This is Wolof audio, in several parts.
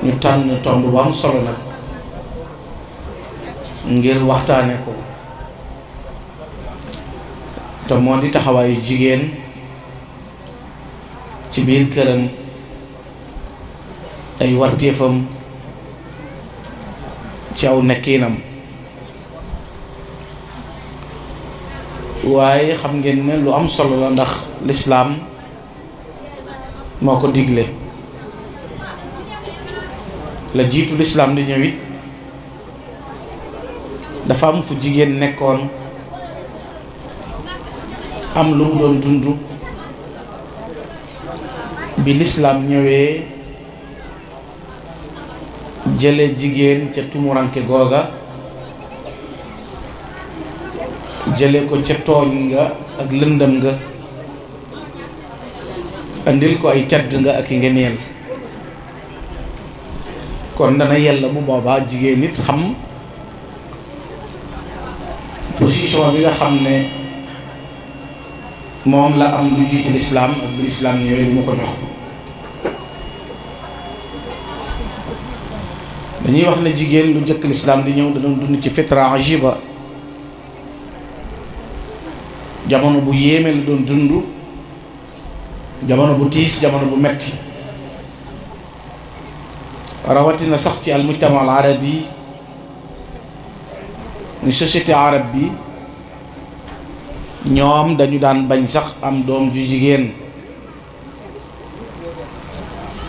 ñu tànn tomb bu am solo nag ngir waxtaane ko te moo di taxawaayu jigéen ci biir këram, ay warteefam ci aw nekkinam. waaye xam ngeen ne lu am solo la ndax lislaam moo ko digle. la jiitu lislaam di ñëw it dafa am fu jigéen nekkoon, am lu mu doon dund. bi lislaam ñëwee jële jigéen ca tumuranke googa, jële ko ca tooñ nga ak lëndëm nga, andil ko ay cadd nga ak i ngeneel. kon dana yella bu boobaa jigéen nit xam position bi nga xam ne moom la am lu jiite lislaam ak bu lislaam ñëwee lu mu ko jox. dañuy wax ne jigéen lu jëkk lislaam di ñëw da doon dund ci fitra ajiba, jamono bu yéeme la doon dund, jamono bu tiis, jamono bu metti. rawatina sax ci al mujtama al arabi, ni société arabe bi, ñoom dañu daan bañ sax am doom ju jigéen.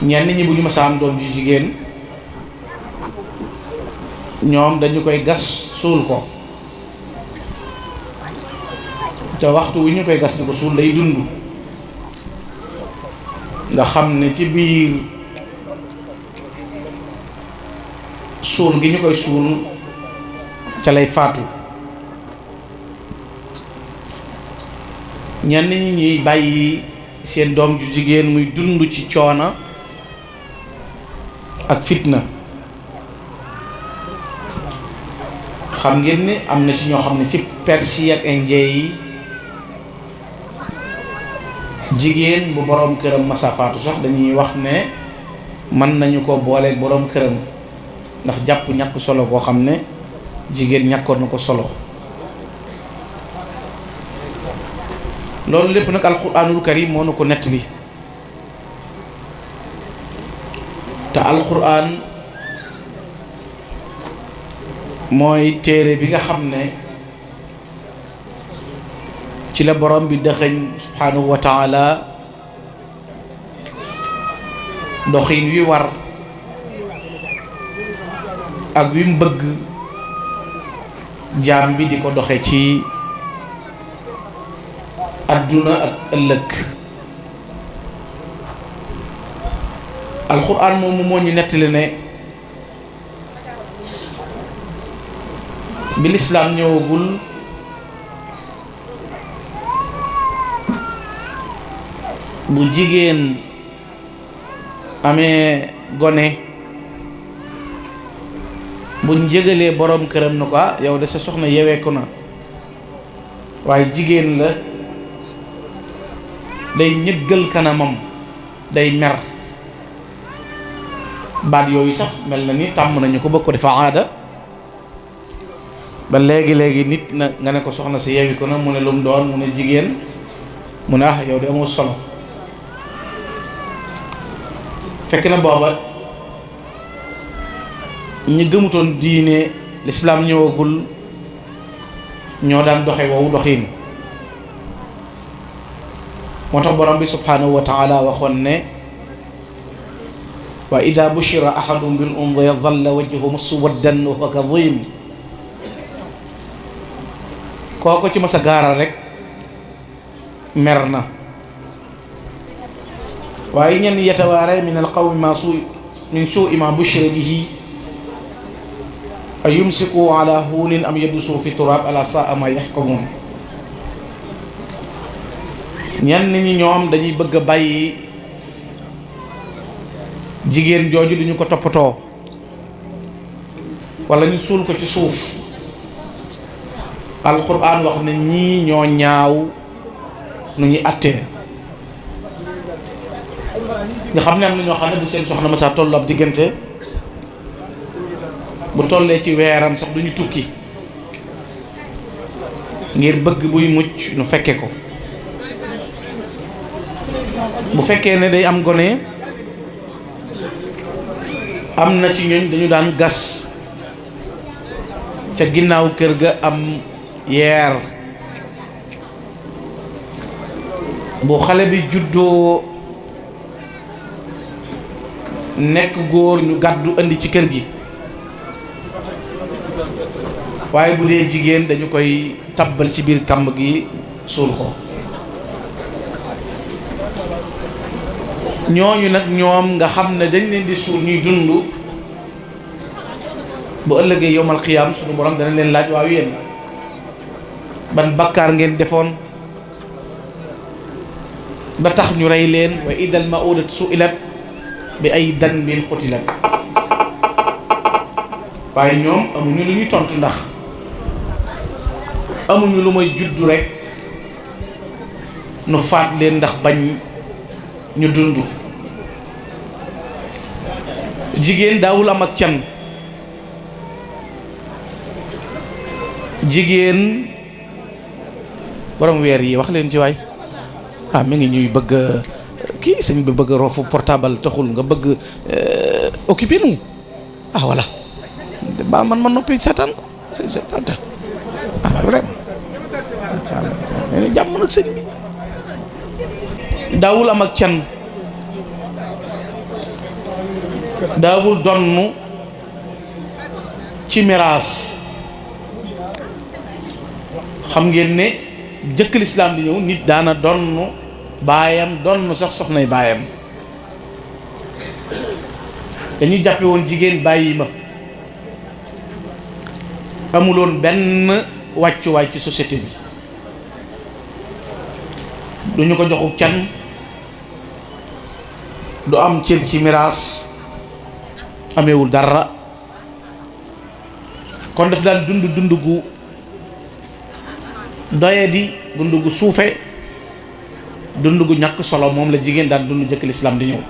ñenn ñi bu ñu mësa am doom ju jigéen ñoom dañu koy gas suul ko, te waxtu wu ñu koy gas di ko suul day dund. nga xam ne ci biir suul gi ñu koy suul ca lay faatu. ñenn ñi ñuy bàyyi seen doom ju jigéen muy dund ci coona ak fitna. xam ngeen ni am na ci ñoo xam ne ci Perse ak Indien yi jigéen bu boroom këram masa faatu sax dañuy wax ne mën nañu ko booleeg boroom këram, ndax jàpp ñàkk solo koo xam ne jigéen ñàkkoon na ko solo. loolu lépp nag alquranul karim moo na ko nettali. te alquran mooy téere bi nga xam ne ci la borom bi dëxëñ subhanahu wa taala doxin wi war ak wi mu bëgg jaam bi di ko doxe ci adduna ak ëllëg. alxuraan moomu moo ñu nettali ne bi lislaam ñëwagul bu jigéen amee gone buñ jëgalee boroom këram na ko yow de sa soxna yeweeku na, waaye jigéen la, day ñëggal kanamam, day mer. baat yooyu sax mel na ni tàmm nañu ko bëgg ko defa aada ba léegi nit na nga ne ko soxna si yewi ko na mu ne lu mu doon, mu ne jigéen, mu ne yow de amoo solo. fekk na booba ñi gëmutoon diine lislaam ñëwagul ñoo daan doxe woowu doxiin. moo tax borom bi subhanahu wa taala waxoon ne wa ida bushira ahadum bil unsa zalla wajhuhu muswaddan wa huwa kadhim. kooko ci masa gaaral rek mer na. waaye ñenn yatawaare min al qawmi min suui ma bushira bihi a yumsiku ala huunin am yaddusu fi turab ala saa ma yaxkumun. ñenn ñi ñoom dañuy bëgg a bàyyi jigéen jooju duñu ko toppatoo wala ñu suul ko ci suuf. alquran wax ne ñii ñoo ñaaw nu ñuy attee. nga xam ne am na ñoo xam ne bu seen soxna ma saa tollu ab diggante bu tollee ci weeram sax duñu tukki ngir bëgg buy mucc nu fekke ko. bu fekkee ne day am gone am na ci ñooñ dañu daan gas ca ginnaaw kër ga am yeer bu xale bi juddoo nekk góor ñu gàddu indi ci kër gi, waaye bu dee jigéen dañu koy tabbal ci biir kàmb gi suul ko. ñooñu nag ñoom nga xam ne dañ leen di suul ñuy dund, bu ëllëgee yowmal xiyaam suñu borom dana leen laaj waaw yéen ban bakkaar ngeen defoon ba tax ñu rey leen, wa idal ma'udat su'ilat bi ay danbin qutilat. waaye ñoom amuñu lu ñuy tontu ndax amuñu lu may juddu rek nu faat leen ndax bañ ñu dund. jigéen daawul am ak can. jigéen borom weer yi wax leen ci waay mi ngi ñuy bëgg kii sëñ bi bëgg roofu portable taxul nga bëgg occupé nu voilà ba man noppi seetaan ko seetaan vraiment jàmm nag sëñ bi. daawul am ak can, daawul donnu ci miraas. xam ngeen ne jëkk lislaam di ñëw nit daana donnu baayam donnu sax soxnay baayam. dañuy jàppe woon jigéen bàyyi ma, amuloon benn wàccuwaay ci société bi, duñu ko joxu can, du am cër ci miraas, amewul dara. kon daf daan dund gu doyadi, dund gu suufe, dund gu ñàkk solo moom la jigéen daan dund jëkk lislaam di ñëw.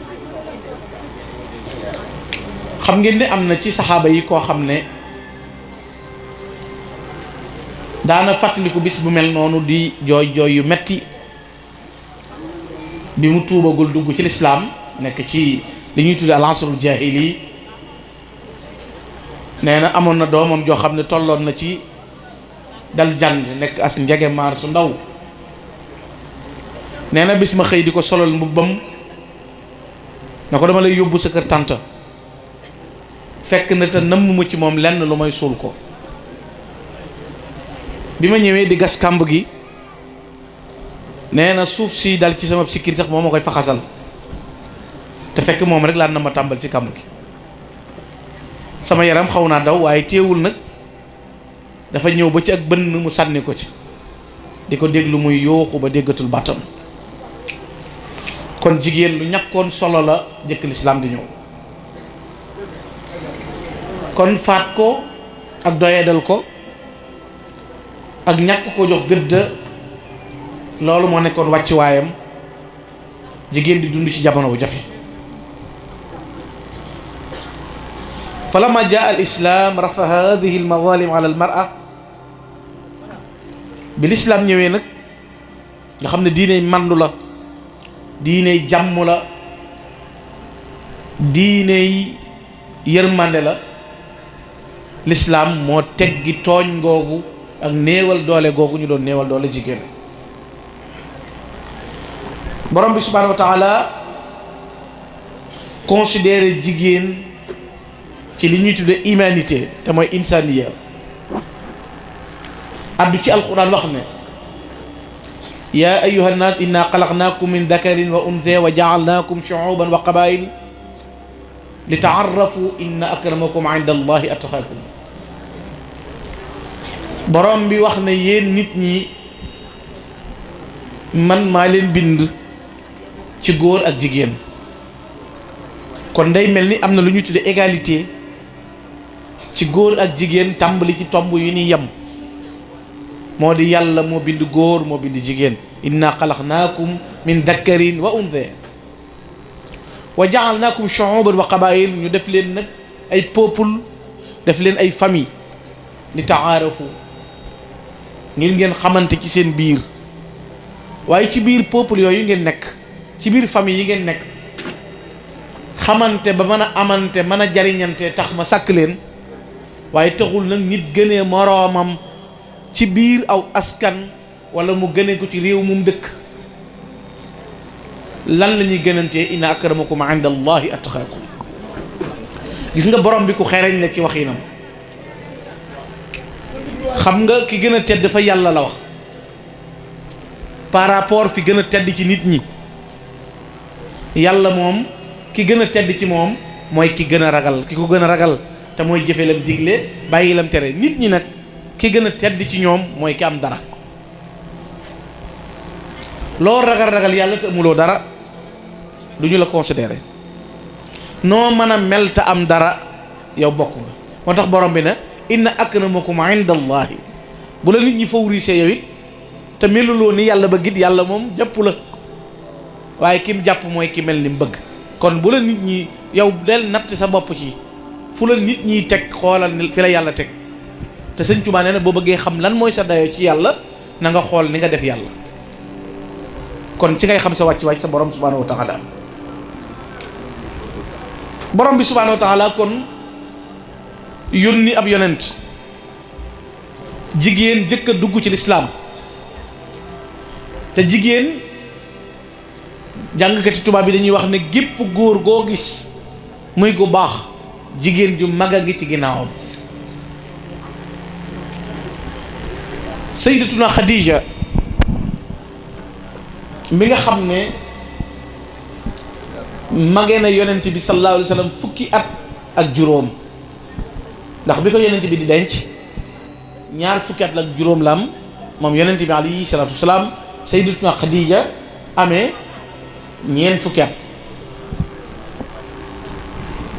xam ngeen ne am na ci saxaaba yi koo xam ne daana fàttaliku bis bu mel noonu di jooy yu metti bi mu tuubagul dugg ci lislaam, nekk ci li ñuy tudde al-asrul jaahili. nee na amoon na doomam joo xam ne tolloon na ci dal jàng, nekk as njege maar su ndaw. nee na bis ma xëy di ko solal mbubbam na ko dama lay yóbbu sa kër tànt, fekk na te nëmm mu ci moom lenn lu may suul ko. bi ma ñëwee di gas kàmb gi, nee na suuf si dal ci sama sikkin sax moo ma koy faxasal, te fekk moom rek laa na ma tàmbal ci kàmb gi. sama yaram xaw naa daw, waaye teewul nag dafa ñëw ba ci ak bënn mu sànni ko ci, di ko déglu muy yooxu ba déggatul bàttam. kon jigéen lu ñàkkoon solo la jëkk lislaam di ñëw. kon faat ko ak doyadal ko ak ñàkk ko jox gëdd, loolu moo nekkoon wàccuwaayam. jigéen di dund ci jamono bu jafe. falamma jaa al islam rafa hadihi al mazalim ala al mar'a. bi lislaam ñëwee nag nga xam ne diiney mandu la, diiney jàmm la, diiney yërmande la, lislaam moo teggi tooñ googu ak néewal doole googu ñu doon néewal doole jigéen. borom bi subhaanahu wa taala considéré jigéen ci li ñuy tudde humanité te mooy insaniya. addu ci alquran wax ne yaa ayyuha nnaas inna xalaqnaakum min dakarin wa untha wa jaalnaakum shuuban wa qabail li taarrafu inna akramakum inda allahi atqaakum. borom bi wax ne yéen nit ñi man maa leen bind ci góor ak jigéen. kon day mel ni am na lu ñu tudde égalité ci góor ak jigéen, tàmbali ci tomb yu ni yem. moo di yàlla moo bind góor moo bind jigéen. inna xalaqnaakum min dakarin wa untha wa jaalnaakum shuuban wa qabail, ñu def leen nag ay peuple def leen ay famille li taarafu ngir ngeen xamante ci seen biir waaye ci biir peuple yooyu ngeen nekk ci biir famille yi ngeen nekk xamante ba mën a amante mën a jariñante tax ma sàkk leen waaye taxul nag nit gënee moroomam ci biir aw askan wala mu gënee ko ci réew mum dëkk lan la ñuy gënantee inna akramakum inda allahi atqaakum gis nga borom bi ku xereñ la ci waxinam xam nga ki gën a tedd fa yàlla la wax par rapport fi gën a tedd ci nit ñi yàlla moom ki gën a tedd ci moom mooy ki gën a ragal ki ko gën a ragal te mooy jëfe lam digle bàyyi lam tere nit ñi nag ki gën a tedd ci ñoom mooy ki am dara loo ragal yàlla te amuloo dara du ñu la considéré noo mën a mel te am dara yow bokk nga moo tax borom bi na inna akramakum inda allahi bu la nit ñi favoriser yow it te meluloo ni yàlla bëgg it yàlla moom jàpp la waaye kim jàpp mooy ki mel ni mu bëgg kon bu la nit ñi yow del natt sa bopp ci fu la nit ñiy teg xoolal fi la yàlla teg te sëñ Tuubaa nee na boo bëggee xam lan mooy sa dayoo ci yàlla na nga xool ni nga def yàlla kon ci ngay xam sa wàcc sa borom subhaanahu wa taala borom bi subhaanahu wa taala kon yónni ab yonent jigéen jëkk a dugg ci lislaam te jigéen jàngkati tubaab bi dañuy wax ne gépp góor goo gis muy gu baax jigéen ju mag a ngi ci ginnaawam sayyidatuna Khadija mi nga xam ne magee na yonent bi sallallahu alayhi wa sallam fukki at ak juróom ndax bi ko yonent bi di denc ñaar fukki at la ak juróom la am moom yonent bi alayhi salaatu wasalaam sayyidatuna Khadija amee ñeent fukki at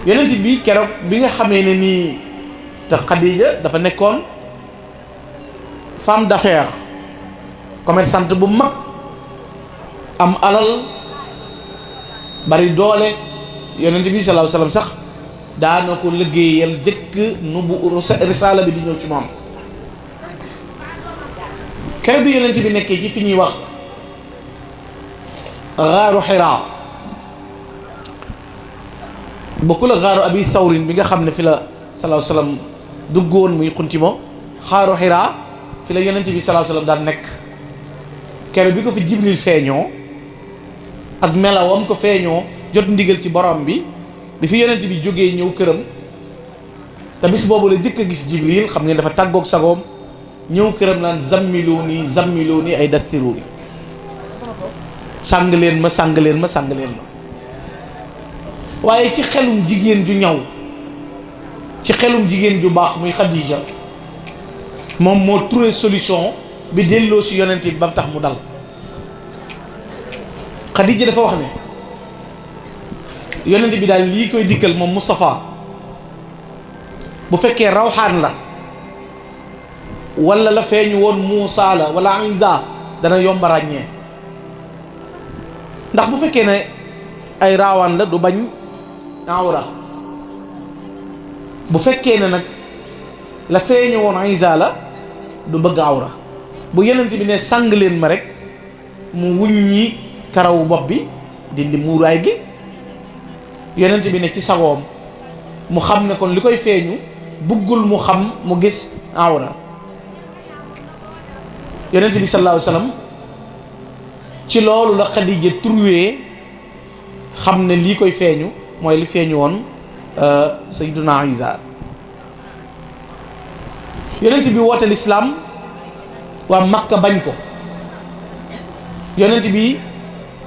yonent bi keroog bi nga xamee ne nii te Khadija dafa nekkoon femme d'affaires commerçante bu mag am alal bari doole yonent bi sallallahu alayhi wasallam sax daana ko liggéeyal jëkk nubu risaala bi di ñëw ci moom keroog bi yonent bi nekkee ci fi ñuy wax xaaru Xiraa bokkul ak xaaru Abi Sawrin bi nga xam ne fi la sallallahu alayhi wasallam duggoon muy xuntimo xaaru Xiraa fi la yonent bi sallallahu alayhi wasallam daan nekk keroog bi ko fi Jibril feeñoo ak melawam ko feeñoo jot ndigal ci borom bi fi yonent bi jógee ñëw këram te bis boobu la jëkk a gis Jibril xam ngeen dafa tàggoog sagoom ñëw këram naan zammiluni ay dathiruni sàng leen ma waaye ci xelum jigéen ju ñaw ci xelum jigéen ju baax muy Khadija moom moo trouvé solution bi delloo si yonent bi ba tax mu dal Khadija dafa wax ne yonent bi daal lii koy dikkal moom Moustapha bu fekkee rawxaan la wala la feeñu woon Muusa la wala Isa dana yomba ràññee ndax bu fekkee ne ay raawaan la du bañ awra bu fekkee ne nag la feeñu woon Isa la du bëgg awra bu yonent bi ne sàng leen ma rek mu wuññi karawu bopp bi dindi muuraay gi yonent bi ne ci sagoom mu xam ne kon li koy feeñu buggul mu xam mu gis awra yonent bi sallallahu alayhi wasallam ci loolu la Xadija trouvé xam ne lii koy feeñu mooy li feeñu woon Sayyiduna Isa yonent bi woote lislaam waa Makka bañ ko yonent bi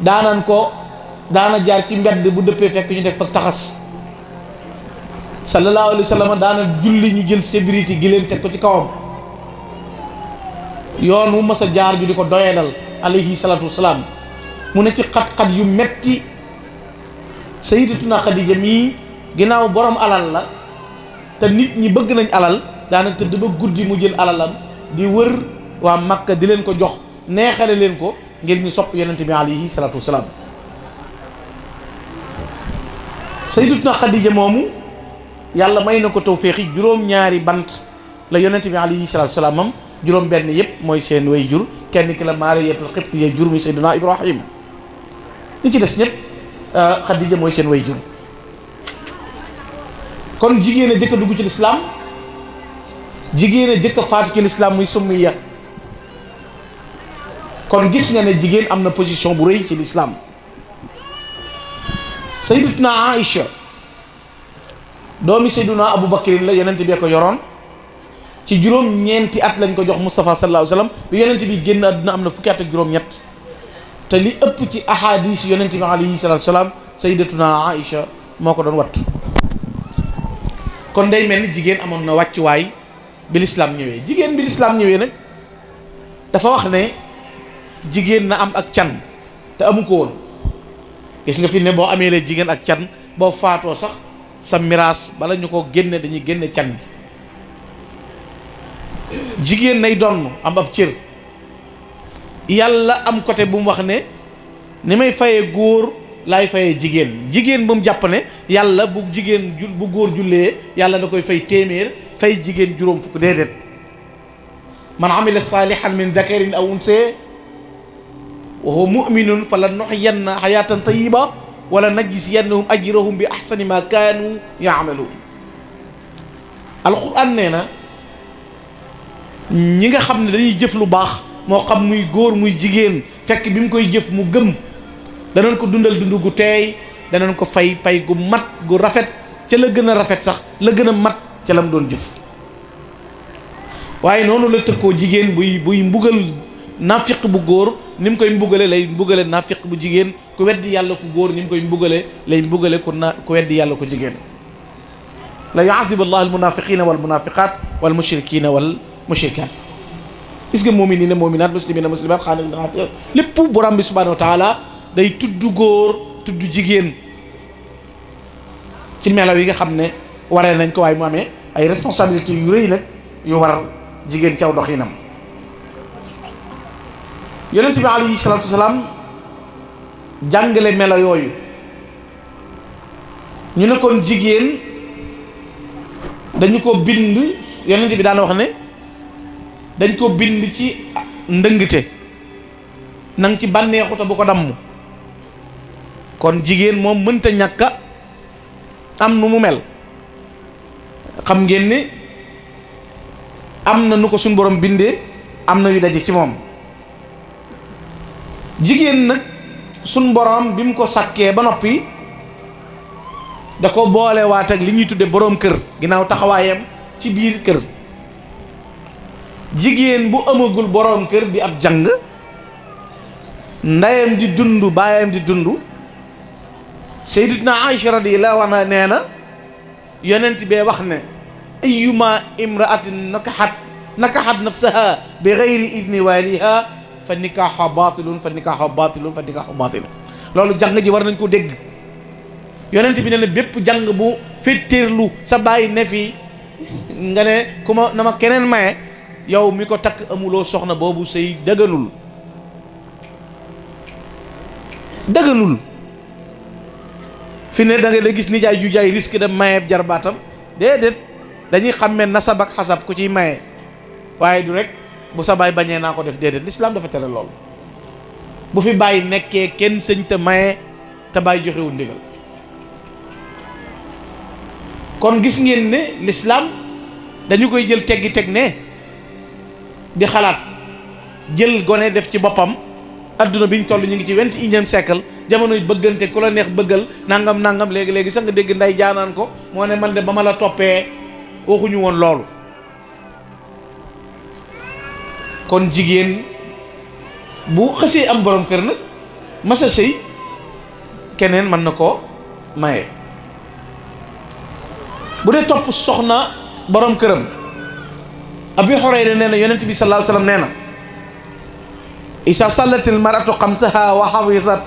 daana jaar ci mbedd bu dëppee fekk ñu teg fa taxas sallallahu alayhi wa sallam daana julli ñu jël sébriti gi leen teg ko ci kawam yoon wu mas a jaar ju di ko doyadal alayhi salatu wasalaam mu ne ci xat-xat yu metti sayyidatuna Khadija mii ginnaaw borom alal la te nit ñi bëgg nañ alal daana tëdd ba guddi mu jël alalam di wër waa Makka di leen ko jox neexale leen ko ngir ñu sopp yonent bi alayhi salatu wasalaam sayyidatuna Khadija moomu yàlla may na ko tawféexi juróom-ñaari bant la yonent bi alayhi salaatu salaam juróom benn yëpp mooy seen way jur kenn ki la Maariyatul Qibtiyya jur mi Seydina Ibrahim ñi ci des ñëpp Xadija mooy seen way jur. kon jigéen a jëkk a dugg ci lislaam jigéen a jëkk a faatu ci lislaam muy Summiya. kon gis nga ne jigéen am na position bu rëy ci lislaam. Sayyidatuna Aïcha doomi Seydina Abu Bakrin la yonent bi ko yoroon ci juróom-ñeenti at lañ ko jox Moustapha sallallahu alayhi wa sallam bi yonent bi génn àdduna am na fukki at ak juróom-ñett te li ëpp ci ahadis yonent bi alayhi salaatu salaam Sayyidatuna Aïcha moo ko doon wattu. kon day mel ni jigéen amoon na wàccuwaay bi lislaam ñëwee jigéen bi lislaam ñëwee nag dafa wax ne jigéen na am ak can te amu ko woon. gis nga fi ne boo amee lee jigéen ak can boo faatoo sax sa miraas bala ñu ko génne dañuy génne can bi jigéen nay donn am ab cër yàlla am côté bu mu wax ne ni may fayee góor laay fayee jigéen bu mu jàpp ne yàlla bu bu góor jullee yàlla da koy fay téeméer fay jigéen juróom fukk déedéet man amila salihan min dakarin aw unsee wa huwa mu'minun falanuhyiyannahu hayatan tayyiba wala najziyannahum ajrahum bi ahsani ma kaanu ya'malun. alquran nee na ñi nga xam ne dañuy jëf lu baax moo xam muy góor muy jigéen fekk bi mu koy jëf mu gëm danañ ko dundal dund gu teey danañ ko fay pay gu mat gu rafet ca la gën a rafet sax la gën a mat ca lam doon jëf. waaye noonu la tëkkoo jigéen buy mbugal naafiq bu góor ni mu koy mbugale lay mbugale naafiq bu jigéen ku weddi yàlla ku góor ni mu koy mbugale lay mbugale ku weddi yàlla ku jigéen. la yu'azibu allahu almunafiqina wal munafiqat wal mushrikina wal mushrikat. gis nga mu'minina mu'minat muslimina muslimat xaanina lépp borom bi subhanahu wa taala day tudd góor tudd jigéen ci melaw yi nga xam ne waree nañ ko waaye mu amee ay responsabilités yu rëy nag yu war jigéen ci aw doxinam. yonent bi alayhi salaatu wasalaam jàngale melo yooyu ñu ne kon jigéen dañu ko bind yonent bi daan wax ne dañ ko bind ci ndëngte nang ci bànneexu te bu ko damm. kon jigéen moom mënta ñàkka am nu mu mel xam ngeen ni am na nu ko suñ borom bindee am na yu daje ci moom. jigéen nag suñ borom bi mu ko sàkkee ba noppi da ko boole waat ak li ñuy tudde boroom kër ginnaaw taxawaayam ci biir kër. jigéen bu amagul boroom kër di ab jàng ndeyam di dund baayam di dund Sayyidatuna Aïcha radiyallahu anha nee na yonent bee wax ne ayyuma imra'atin nakahat nafsaha bi ghayri idni waliha fa nikaahu baatilun fa nikaahu baatilun fa nikaahu baatilun. loolu jàng ji war nañ ko dégg yonent bi nee na bépp jàng bu féttéerlu sa bàyyi ne fi nga ne ku ma na ma keneen maye yow mi ko takk amuloo soxna boobu sëy dëgganul fi ne da nga da gis nijaay ju jaay risque de maye jarbaatam déedéet dañuy xàmmee nasab ak xasab ku ciy maye waaye du rek bu sa baay bañee naa ko def déedéet l'islam dafa tere lool. bu fi bàyyi nekkee kenn sëñ te maye te bàyyi joxewul ndigal. kon gis ngeen ne l'islam dañu koy jël teggi teg ne di xalaat jël gone def ci boppam. adduna bi ñu toll ñu ngi ci 21e siècle jamonoy bëggante ku la neex bëggal nangam léegi sax nga dégg nday jaanaan ko moo ne man de ba ma la toppee waxuñu woon loolu. kon jigéen bu xësee am borom kër nag masa sëy keneen mën na koo maye. bu dee topp soxna borom këram Abi Hurayra nee na yonent bi sallallahu alayhi wasallam nee na isa sallatil mar'atu xamsaha wa hafizat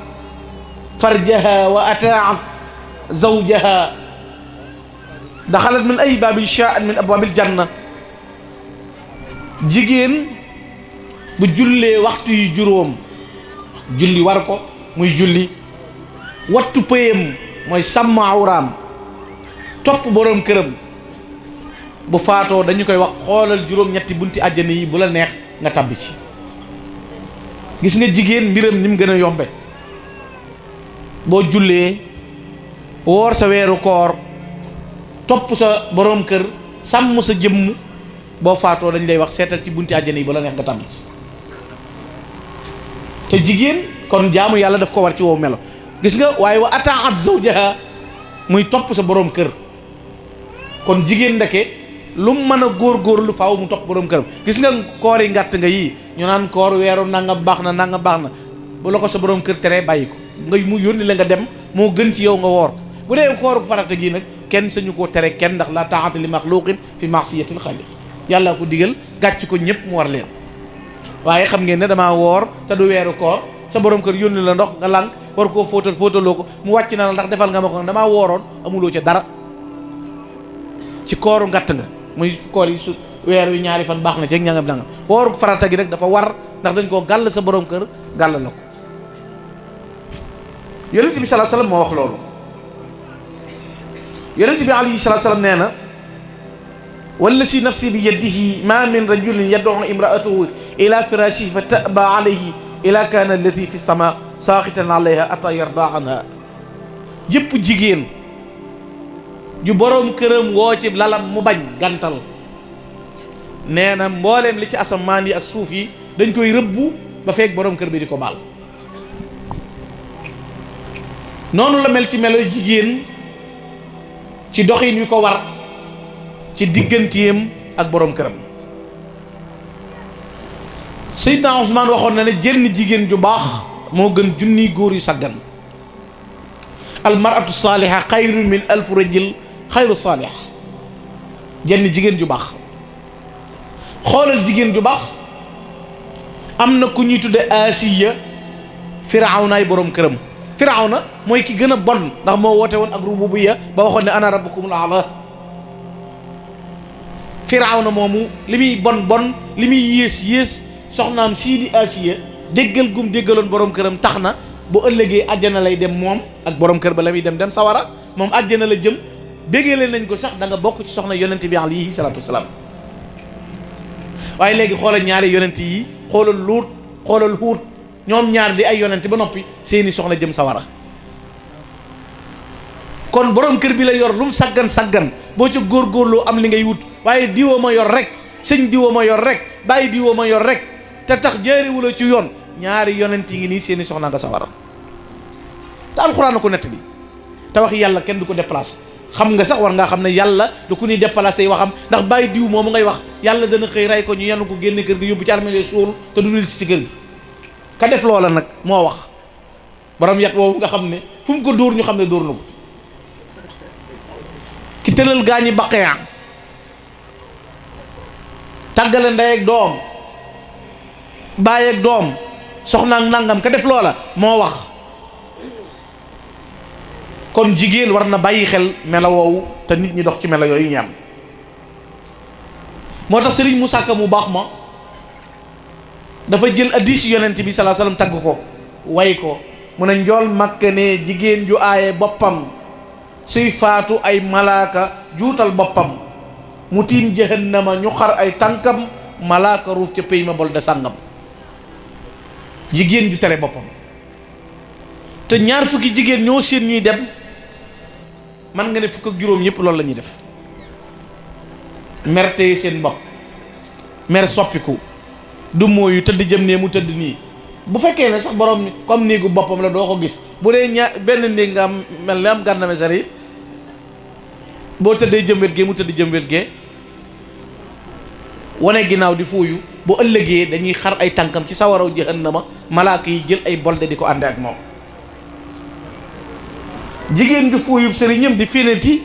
farjaha wa ata'at zawjaha daxalat min ay baabin sha'at min abwaabil janna. jigéen bu jullee waxtu yu juróom julli war ko muy julli wattu pëyam mooy sàmm awraam topp boroom këram bu faatoo dañu koy wax xoolal juróom-ñetti bunti àjjana yi bu la neex nga tabbi ci. gis nga jigéen mbiram ni mu gën a yombe boo jullee woor sa weeru koor topp sa boroom kër sàmm sa jëmm boo faatoo dañ lay wax seetal ci bunti àjjana yi bu la neex nga tabbi ci. te jigéen kon jaamu yàlla daf ko war ci wow melo gis nga waaye wa ataat zawjaha muy topp sa boroom kër kon jigéen ndeke lu mu mën a góorgóorlu faaw mu topp boroom këram. gis nga koor yi ngàtt nga yii ñu naan koor weeru nanga baax na bu la ko sa boroom kër teree bàyyi ko nga mu yónni la nga dem moo gën ci yow nga woor bu dee kooru farata gii nag kenn sañu koo tere kenn ndax la taa'ata li maxluqin fi ma'siyatil xaaliq yàlla ko digal gàcc ko ñëpp mu war leen. waaye xam ngeen ne damaa woor te du weeru koor sa boroom kër yónni la ndox nga lànk war koo fóotaloo ko mu wàcc na la ndax defal nga ma ko damaa wooroon amuloo ca dara ci kooru ngàtt nga muy koor yi su weer wi ñaari fan baax na ci ñangam dangam kooru farata gi rek dafa war ndax dañ koo gàll sa boroom kër gàll la ko. yonent bi sallallahu alayhi wasallam moo wax loolu yonent bi alayhi salatu wasallam nee na wallasi nafsi bi yadihi ma min rajulin yad'u imra'atahu ila firashihi fa ta'ba alayhi ila kana alladi fi sama saaxitan alayha ata yarda anha. jëpp jigéen ju boroom këram woo ci lalam mu bañ gantal nee na mbooleem li ci asamaan yi ak suuf yi dañ koy rëbbu ba fekk boroom kër bi di ko baal. noonu la mel ci meloy jigéen ci doxin wi ko war ci digganteem ak boroom këram. Seydina Ousmane waxoon na ne jenn jigéen ju baax moo gën junniy góor yu saggan. almaratu saaliha xayrun min alfu rajul xayru saalih. jenn jigéen ju baax xoolal jigéen ju baax am na ku ñuy tudde Asiya firawnaay boroom këram. firawna mooy ki gën a bon ndax moo woote woon ak rububiyya ba waxoon ne ana rabbukumul a'la. firawna moomu li muy bon li muy yées soxnaam sii di Asiya déggal gum déggaloon boroom këram tax na bu ëllëgee àjjana lay dem moom ak boroom kër ba la muy dem sawara moom àjjana la jëm. béggale nañ ko sax da nga bokk ci soxna yonent bi alayhi salaatu wasalaam. waaye léegi xoolal ñaari yonent yi xoolal luut xoolal huut ñoom ñaar di ay yonent ba noppi seeni soxna jëm sawara. kon boroom kër bi la yor lu mu saggan boo ca góorgóorloo am li ngay wut waaye diwoo ma yor rek sëñ diwoo ma yor rek bàyyi diwoo ma yor rek te tax jaariwula ci yoon ñaari yonent yi ngi nii seeni soxna nga sawara. te alxuraan na ko nettali te wax yàlla kenn du ko déplacé. xam nga sax war ngaa xam ne yàlla du ku ñuy déplacé waxam ndax bàyyi diw moomu ngay wax yàlla dana xëy rey ko ñu yenu ko génne kër gi yóbbu ci armée suul te du dul si ci kër gi. ka def loola nag moo wax borom yat woowu nga xam ne fu mu ko dóor ñu xam ne dóor na ko ki tëral gaañi baqeya tàggale ndey ak doom baay ak doom soxna ak nangam ka def loola moo wax. kon jigéen war na bàyyi xel melo woowu te nit ñi dox ci melo yooyu ñu am. moo tax Serigne Moussa Ka mu baax ma dafa jël hadiis yonent bi sallallahu alayhi wasallam tagg ko way ko mu ne njool Makka ne jigéen ju aaye boppam suy faatu ay malaaka juutal boppam mu tiim jahannama ñu xar ay tànkam malaaka ruuf ca péy ma bol de sàngam. jigéen ju tere boppam te ñaar fukki jigéen ñoo seen ñuy dem man nga ne fukk ak juróom ñëpp loolu la ñuy def mer tey seen bopp mer soppiku du mooyu tëdd jëm ne mu tëdd nii. bu fekkee ne sax borom mi comme néegu boppam la doo ko gis bu dee benn néeg nga am mel ni am Gana Messere boo tëddee jëmbët gee mu tëdd jëmbët gee wane ginnaaw di fuuyu bu ëllëgee dañuy xar ay tànkam ci sawaraw jahannama malaaka yi jël ay bolde di ko ànde ak moom. jigéen ju fuuyub sëriñam di fineti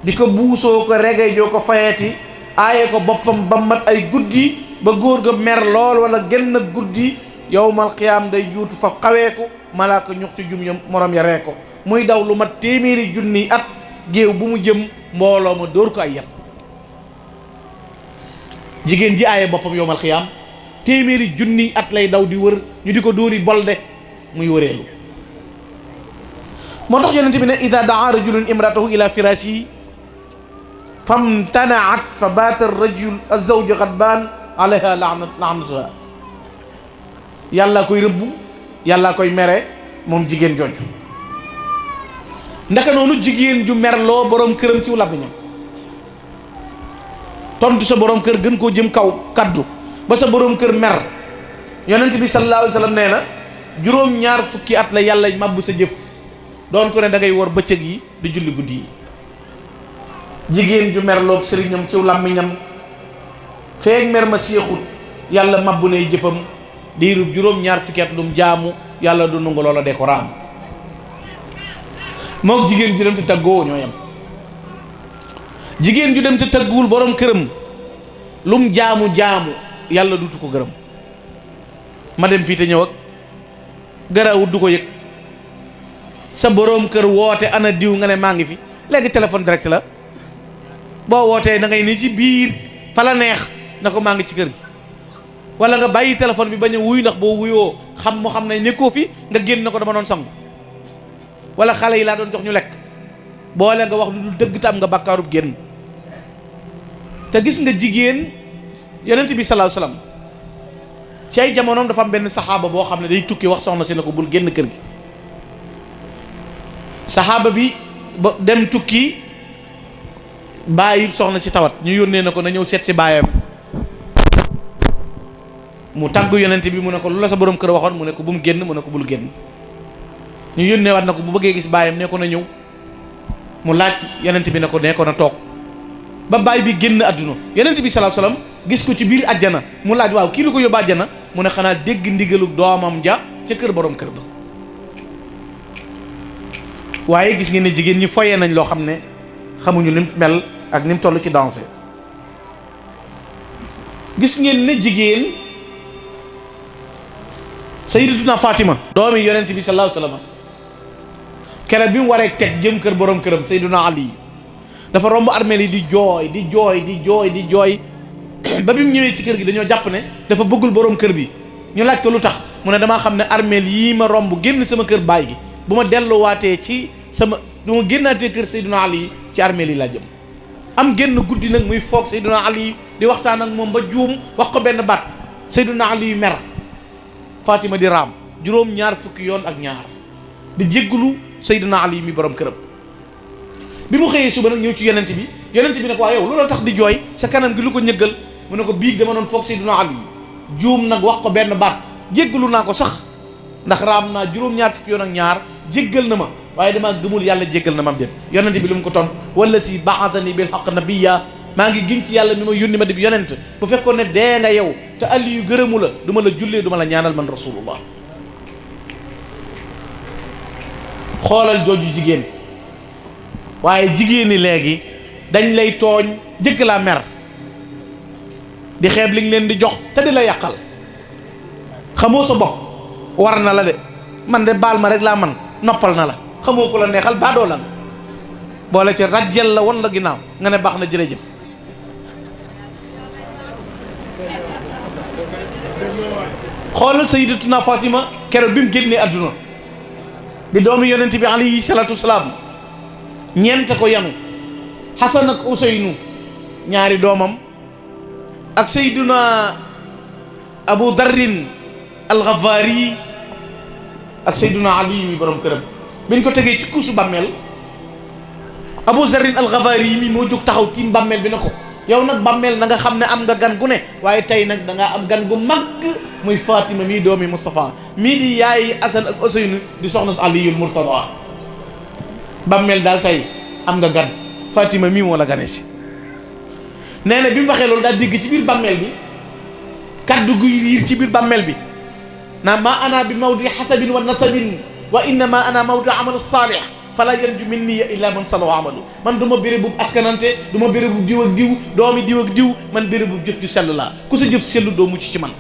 di ko buusoo ko regay joo ko fayeti aaye ko boppam ba mat ay guddi ba góor ga mer lool wala genn guddi yowmal xiyaam day juutu fa xawee ko malaaka ñux ci jum ya morom ya ree ko muy daw lu mat téeméeri junniy at géew bu mu jëm mbooloo ma dóor ko ay yat. jigéen ji aaye boppam yowmal xiyaam téeméeri junniy at lay daw di wër ñu di ko dóori bolde muy wëreelu. moo tax yonent bi ne ida daa rajulun imratahu ila firasihi famtanaat fa baata rajul azawju xadbaan alayha laanatuha yàlla koy rëbbu yàlla koy mere moom jigéen jooju. ndaka noonu jigéen ju merloo borom këram ci làmmiñam tontu sa borom kër gën koo jëm kaw kaddu ba sa borom kër mer yonent bi sallallahu alayhi wa sallam nee na juróom-ñaar fukki at la yàlla màbb sa jëf doon ko ne da ngay wor bëccëg yi di julli guddi yi. jigéen ju merloo sëriñam ci làmmiñam feeg mer ma séexut yàlla màbbu nay jëfam diirub juróom-ñaar fukki at lum jaamu yàlla du nangu loola de ko raam. mook jigéen ju dem te taggoo ñoo yam. jigéen ju dem te tagguwul borom këram lum jaamu yàlla dutu ko gërëm. ma dem fii te ñëw ak garawut du ko yëg sa borom kër woote ana diw nga ne maa ngi fi léegi téléphone direct la boo wootee da ngay ni ci biir fa la neex na ko maa ngi ci kër gi wala nga bàyyi téléphone bi bañ a wuy ndax boo wuyoo xam ne nekkoo fi nga génn na ko dama doon sangu wala xale yi laa doon jox ñu lekk boole nga wax lu dul dëgg te am nga bàkkaarub génn. te gis nga jigéen yonent bi sallallahu alayhi wasallam ci ay jamonoom dafa am benn saxaaba boo xam ne day tukki wax soxna si ne ko bul génn kër gi. saxaaba bi ba dem tukki bàyyi soxna si tawat ñu yónnee na ko na ñëw seet si baayam mu tàggu yonent bi mu ne ko lu la sa borom kër waxoon mu ne ko bu mu génn mu ne ko bul génn. ñu yónnee waat na ko bu bëggee gis baayam ne ko na ñëw mu laaj yonent bi ne ko na toog ba baay bi génn àdduna yonent bi sallallahu alayhi wasallam gis ko ci biir àjjana mu laaj waaw kii lu ko yóbbu àjjana mu ne xanaa dégg ndigalu doomam ja ca kër borom kër ba. waaye gis ngeen ne jigéen ñi foyee nañ loo xam ne xamuñu lim mel ak ni mu toll ci danger. gis ngeen ne jigéen sayyidatuna Fatima doomi yonent bi sallallahu alayhi wasallam kere bi mu waree teg jëm kër borom këram Seydina Ali dafa romb armeel yi di jooy ba bi mu ñëwee ci kër gi dañoo jàpp ne dafa bëggul borom kër bi ñu laaj ko lu tax mu ne damaa xam ne armeel yii ma romb génn sama kër baay gi bu ma delluwaatee ci bu ma génnaatee kër Seydina Ali ci armeel yi laa jëm. am génn guddi nag muy foog Seydina Ali di waxtaan ak moom ba juum wax ko benn baat Seydina Ali mer Fatima di raam juróom-ñaar fukki yoon ak ñaar di jéggulu Seydina Ali mi borom këram. bi mu xëyee suba nag ñëw ci yonent bi ne ko waa yow looloo tax di jooy sa kanam gi lu ko ñëggal mu ne ko biig dama doon foog Seydina Ali juum nag wax ko benn baat jéggalu naa ko sax ndax raam naa juróom-ñaar fukki yoon ak ñaar jéggal na ma waaye damaa gëmul yàlla jéggal na ma am déet. yonent bi lu mu ko ton wala si ba'athani bil haqq nabiyya maa ngi giñ ci yàlla mi ma yónni ma di yonent bu fekkoon ne dee nga yow te Ali yu gërëmu la du ma la jullee du ma la ñaanal man rasulullah. xoolal jooju jigéen waaye jigéen ñi léegi dañ lay tooñ jëkk laa mer di xeeb li nga leen di jox te di la yàqal xamoo sa bopp war na la de man de baal ma rek laa man noppal na la xamoo ko la neexal baadoo la nga boole ci rajjel la won la ginnaaw nga ne baax na jërëjëf. xoolal sayyidatuna Fatima keroog bi mu génnee àdduna di doomu yonent bi alayhi salaatu wasalaam ñeent ko yanu Hasan ak Useynu ñaari doomam ak sayyiduna Abu Darrin al-Ghafari ak sayyiduna Ali mi borom këram biñ ko tegee ci kuusu bàmmeel Abu Darrin al-Ghafari mi moo jóg taxaw tiim bàmmeel bi na ko yow nag bàmmeel na nga xam ne am nga gan gu ne waaye tey nag da ngaa am gan gu mag muy Fatima mii doomi Moustapha mii di yaay Hasan ak Useynu di soxna Aliyul Murtada bàmmeel daal tey am nga gan Fatima mii moo la gane si. nee na bi mu waxee loolu daal dégg ci biir bàmmeel bi kaddu gu yiir ci biir bàmmeel bi naa ma ana bi mawdi hasabin wa nasabin wa innama ana mawdi amal salih fala yanju minni illa man salawa amalu man du ma béréb bu askanante du ma béréb bu diw ak diw doomi diw ak diw man béréb bu jëf ju sell laa ku sa jëf sellu doo mucc ci man.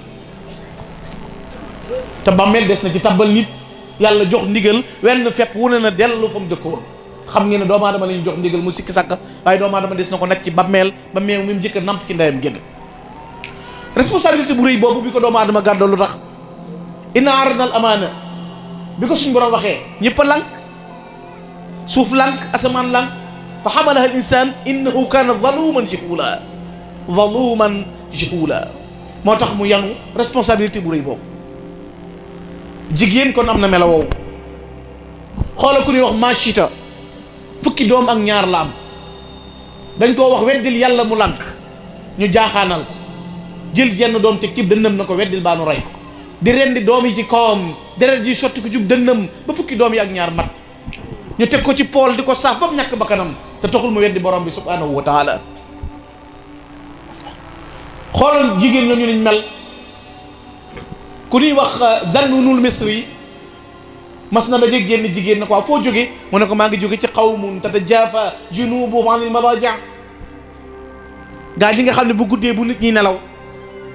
te bàmmeel des na ci tabbal nit yàlla jox ndigal wenn fepp wu ne na dellu fa mu dëkkoon xam ngeen ne doomu aadama la ñu jox ndigal mu sikki sàkk waaye doomu aadama des na ko nekk ci bàmmeel ba meew mi mu njëkk a namp ci ndeyam génn. responsabilité bu rëy boobu bi ko doomu aadama gàddoo lu tax inna aradna al amaana bi ko suñ borom waxee ñëpp a lànk suuf lànk asamaan lànk fa xamalaha al insaan innahu kaana zaluman jahula zaluman jahula moo tax mu yanu responsabilité bu rëy boobu. jigéen kon am na melo woowu. xoola ku ñuy wax Machita fukki doom ak ñaar la am dañ koo wax weddil yàlla mu lànk ñu jaaxaanal ko jël jenn doom teg ci dënnam na ko weddil baa nu rey ko di rendi doom yi ci kawam deret ji sotti ko jub dënnam ba fukki doom yi ak ñaar mat ñu teg ko ci pool di ko saaf ba mu ñàkk bakkanam te taxul mu weddi borom bi subhanahu wa taala. xoolal jigéen ñooñu niñ mel ku ñuy wax Dannunul Misri mas na dajeeg génn jigéen na ko waaw foo jóge mu ne ko maa ngi jóge ci qawmun tatajaafa junubuhum anil madaaji' gaa yi nga xam ne bu guddee bu nit ñi nelaw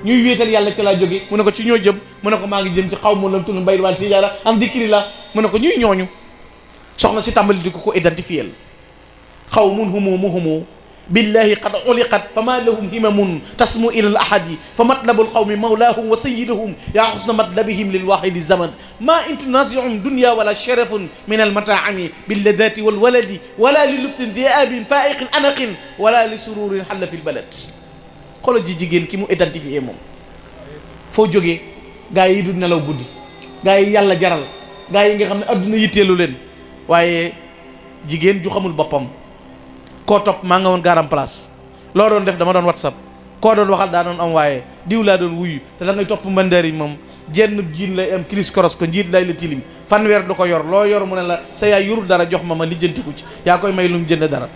ñuy wéetal yàlla ci laa jóge mu ne ko ci ñoo jëm mu ne ko maa ngi jëm ci qawmun lam tulhihim bay'un wala tijaara an dikrillah mu ne ko ñuy ñooñu soxna si tàmbali di ko identifier qawmun humuumuhum billahi qad uliqat fama lahum himamun tasmu ila al ahadi fa matlabu al qawmi mawlaahum wa sayyiduhum yaa xusna matlabihim lil wahidi zaman ma in tunasium dunya wala sharafun min al mataami billadati wal waladi wala li lubtin diabin faiqin anaqin wala li sururin xalla fi l balad. xoolal ji jigéen ki mu identifié moom foo jógee gaa yi du nelaw guddi gaa yi yàlla jaral gaa yi nga xam ne adduna yitteelu leen waaye jigéen ju xamul boppam. koo topp maa nga woon garam place loo doon def dama doon whatsapp koo doon waxal daa doon am waaye diw laa doon wuyu te da ngay topp mbandeer yi moom jenn jiin lay am kilis koros ko njiit lay la tilim fanweer du ko yor loo yor mu ne la sa yaay yorul dara jox ma lijjantiku ci yaa koy may lu mu jënd dara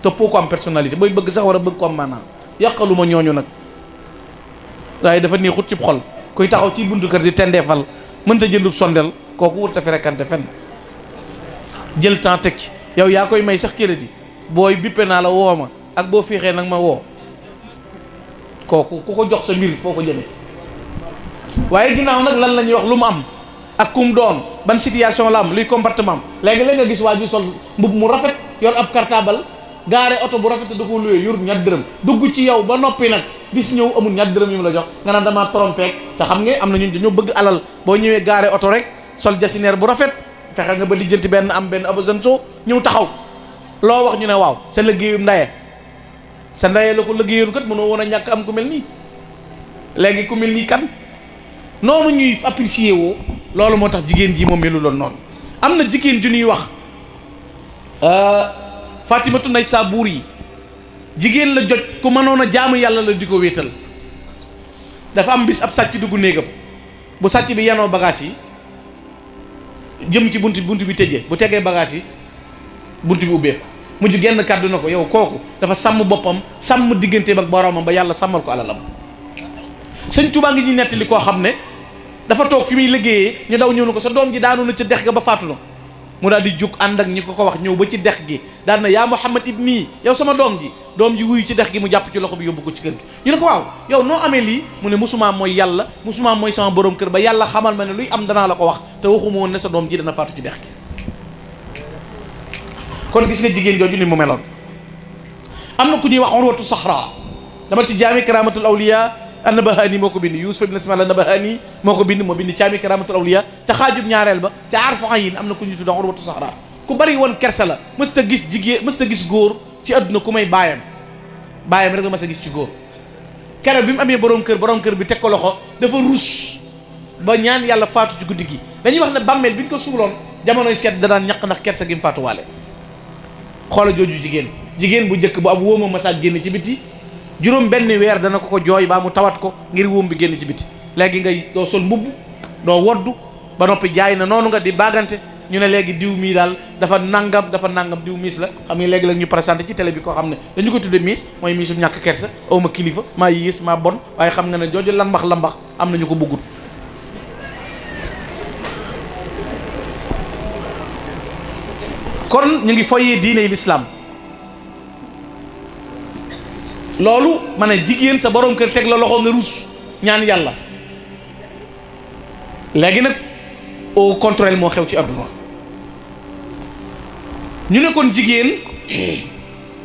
toppoo ko am personnalité booy bëgg sax war a bëgg ko am maanaam yàqalu ma ñooñu nag waaye dafa neexut ci xol kuy taxaw ci buntu kër di tendeefal mënta jëndub sondel kooku wut ta fréquenté fenn jël temps teg ci yow yaa koy may sax crédit booy bippe naa la woo ma ak boo féexee nag ma woo kooku ku ko jox sa mbir foo ko jëmee waaye ginnaaw nag lan la ñuy wax lu mu am ak kum doon ban situation la am luy comportement am léegi-léeg nga gis waa ji sol mbubb mu rafet yor ab cartable gaare oto bu rafet da ko luwee yor ñaar dërëm dugg ci yow ba noppi nag bis ñëw amul ñaar dërëm yu mu la jox nga naan damaa trompé te xam nga am na ñun dañoo bëgg alal boo ñëwee gaare oto rek sol jasineer bu rafet fexe nga ba lijjanti benn am benn abasanto ñëw taxaw loo wax ñu ne waaw sa liggéeyu ndaye sa ndaye la ko liggéeyoon kat mënoo woon a ñàkk am ku mel nii léegi ku mel nii kan noonu ñuy apprécier woo loolu moo tax jigéen ji moom melu loon noonu. am na jigéen ju ñuy wax Fatimatu Naysabur yi jigéen la joj ku mënoon a jaamu yàlla la di ko wéetal dafa am bis ab sàcc dugg néegam bu sàcc bi yanoo bagage yi jëm ci bunt bi tëjee bu tegee bagage yi bunt bi ubbeeku mujj genn kàddu na ko yow kooku dafa sàmm boppam sàmm digganteem ak boroomam ba yàlla sàmmal ko alalam. sëñ Tuubaa ngi ñuy nettali koo xam ne dafa toog fi muy liggéeyee ñu daw ñëw na ko sa doom ji daanu na ca dex ga ba faatu na mu daal di jug ànd ak ñi ko wax ñëw ba ci dex gi daal na yaa Muhammad ibni yow sama doom ji wuyu ci dex gi mu jàpp ci loxo bi yóbbu ko ci kër gi. ñu ne ko waaw yow noo amee lii mu ne musuma mooy yàlla musuma mooy sama borom kër ba yàlla xamal ma ne luy am danaa la ko wax te waxuma woon ne sa doom ji dana faatu ci dex gi. kon gis nga jigéen jooju ni mu meloon. am na ku ñuy wax Urwatu Saxra dama ci jaami Karamatul Awliya an-Nabahani moo ko bind Yuusuf ibn Ismail an-Nabahani moo ko bind moo bind caami Karamatul Awliya ca xaajub ñaareel ba ca arfu ayin am na ku ñu tudd Urwatu Saxra ku bari woon kersa la mës ta gis jigéen mës ta gis góor ci àdduna ku may baayam rek la mës a gis ci góor. keroog bi mu amee borom kër bi teg ko loxo dafa rus ba ñaan yàlla faatu ci guddi gi dañuy wax ne bàmmeel bi ñu ko suuloon jamonoy seet da daan ñaq ndax kersa gi mu faatuwaale. xoola jooju jigéen bu njëkk bu ab wóoma masaaj génn ci biti juróom benn weer dana ko jooy baa mu tawat ko ngir wóom bi génn ci biti léegi ngay doo sol mbubb doo woddu ba noppi jaay na noonu nga di baagante ñu ne léegi diw mii daal dafa nangam diw miis la xam nga léegi la ñu présenté ci télé bi koo xam ne dañu ko tudde miis mooy miisum ñàkk kersa awma kilifa maa yées maa bon waaye xam nga ne jooju lambax am na ñu ko bëggut. kon ñu ngi foyee diine l'islam loolu ma ne jigéen sa borom kër teg la loxo nga rus ñaan yàlla léegi nag au contraire moo xew ci àdduna ñu ne kon jigéen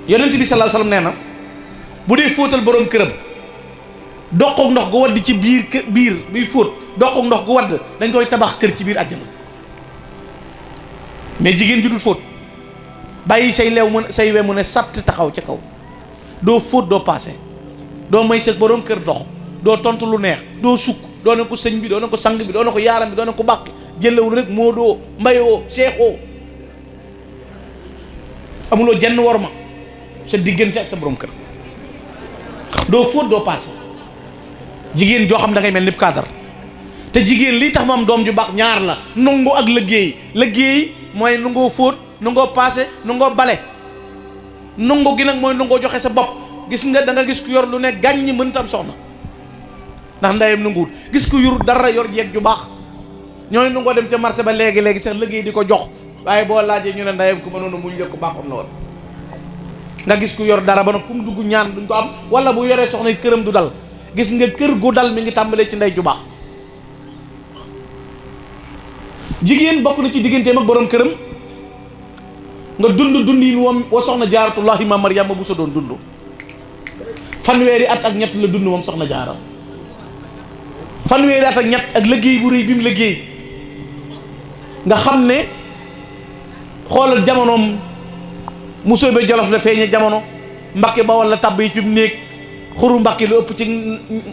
yonent bi sallallahu alayhi wasallam nee na bu dee fóotal borom këram doqoog ndox gu wadd ci biir biy fóot doqoog ndox gu wadd dañ koy tabax kër ci biir àjjana mais jigéen ju dul fóot bàyyi say leew mu say we mu ne sàtt taxaw ca kaw doo fóot doo paase doo may sa borom kër dox doo tontu lu neex doo sukk doo ne ko sëñ bi doo ne ko sang bi doo ne ko yaaram bi doo ne ko bàkk jëlewul rek moo doo mbayoo seexoo amuloo jenn worma sa diggante ak sa borom kër doo fóot doo paase jigéen joo xam da ngay mel ni cadre te jigéen lii tax mu am doom ju baax ñaar la nungu ak liggéey mooy nungoo fóot nungoo paase nungoo bale nungu gi nag mooy nungoo joxe sa bopp gis nga da nga gis ku yor lu ne gàññ mënta am soxna ndax ndeyam nunguwut gis ku yor dara yor jeeg ju baax ñooy nungoo dem ca marché ba léegi sax liggéey di ko jox waaye boo laajee ñu ne ndeyam ku mënoon a muñ ko baaxoon la woon nga gis ku yor dara ba nag fu mu dugg ñaan duñ ko am wala bu yoree soxna këram du dal gis nga kër gu dal mi ngi tàmbalee ci ndey ju baax jigéen bokk na ci digganteem ak borom këram nga dund yi wa soxna jaaratullahi ma Mariama bu sa doon dund fanweeri at ak ñett la dund moom soxna jaara fanweeri at ak ñett ak liggéey bu rëy bi mu liggéey nga xam ne xoolal jamonoom musóobe jolof la feeñe jamono Mbakke ba wala tabb yi ci mu néeg xuru Mbakke lu ëpp ci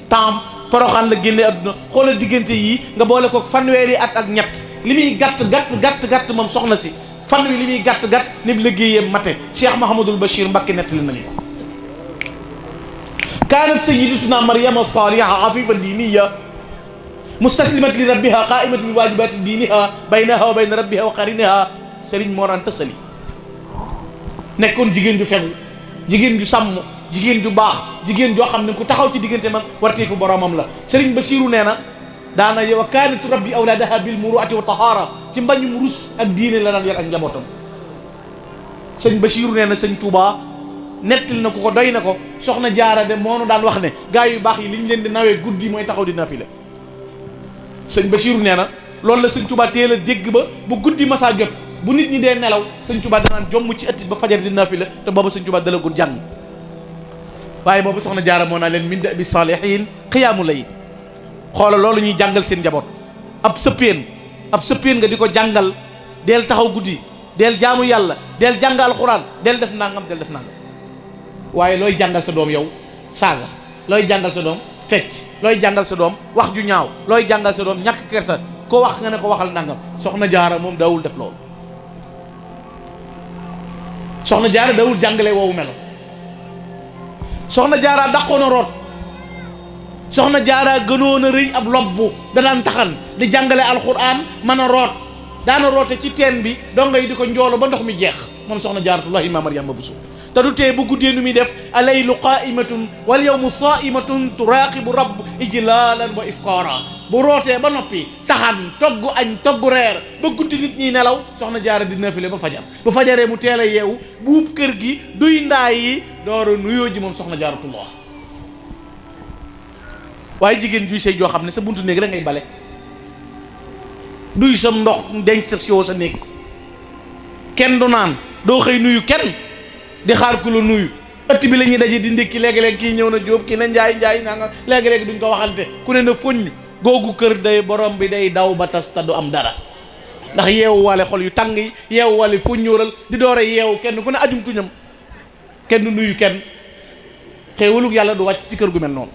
temps Poroxaan la génne adduna xoolal diggante yi nga boole ko fanweeri at ak ñett li muy gàtt moom soxna si fan wi li muy gàtt ni mu liggéeyee mate Cheikh Mahamadul Bachir Mbakke nettali nañu ko kaanat sayyidatuna Maryama saaliha afifa diiniya mustaslimat li rabbiha qaimat bi waajibati diiniha baynaha wa bayna rabbiha wa qariniha Sëriñ Mor Anta Sali nekkoon jigéen ju fegu jigéen ju sàmm jigéen ju baax jigéen joo xam ne ku taxaw ci diggante mag warteefu boromam la Sëriñ Basiru nee na daana yow a kaanatu rabbi awlaadaha bil muruati wa tahara ci mbañum rus ak diine la daan yar ak njabootam sëñ Basiru nee na sëñ Touba nettali na ko doy na ko soxna jaara de moonu daan wax ne gaa yu baax yi li ñu leen di nawee guddi mooy taxaw di nafila sëñ Basiru nee na loolu la sëñ Touba teel a dégg ba bu guddi masaa jot bu nit ñi dee nelaw sëñ Touba danaan jomm ci ëttit ba fajar di nafila te booba sëñ Touba dalagul jàng waaye boobu soxna jaara moo naa leen min dabi saalihin xiyaamu layl xoola loolu ñuy jàngal seen njaboot ab sëppeen nga di ko jàngal del taxaw guddi del jaamu yàlla del jàng alxuraan del def nangam waaye looy jàngal sa doom yow saaga looy jàngal sa doom fecc looy jàngal sa doom wax ju ñaaw looy jàngal sa doom ñàkk kersa ko wax nga ne ko waxal nangam soxna jaara moom daawul def loolu soxna jaara daawul jàngale woowu melo soxna jaara daqoon a root soxna jaara gënoon a rëy ab lobbu da daan taxan di jàngale alxuraan mën a root daana roote ci teen bi donga yi di ko njoolu ba ndox mi jeex moom soxna jaaratullahi ma Mariama Buso te du tee bu guddee nu muy def alaylu qaimatun wal yawmu saimatun turaqibu rabb ijlalan wa ifkara bu rootee ba noppi taxan togg añ togg reer ba guddi nit ñi nelaw soxna jaara di nafile ba fajar bu fajaree mu teel a yeewu buub kër gi duy ndaa yi door a nuyoo ji moom soxna jaaratullah waaye jigéen juy sëy joo xam ne sa buntu néeg rek ngay bale duy sam ndox denc sa siwo sa néeg kenn du naan doo xëy nuyu kenn di xaar ku la nuyu ëtt bi la ñuy daje di ndékki léegi-léegi kii ñëw na jóob kii na njaay naa nga léegi-léegi duñ ko waxante ku ne na foññ googu kër day borom bi day daw ba tas te du am dara ndax yeewu wale xol yu tàng yi yeewu wale foññóoral di doore yeewu kenn ku ne ajum tuñam kenn du nuyu kenn xéewalug yàlla du wàcc ci kër gu mel noonu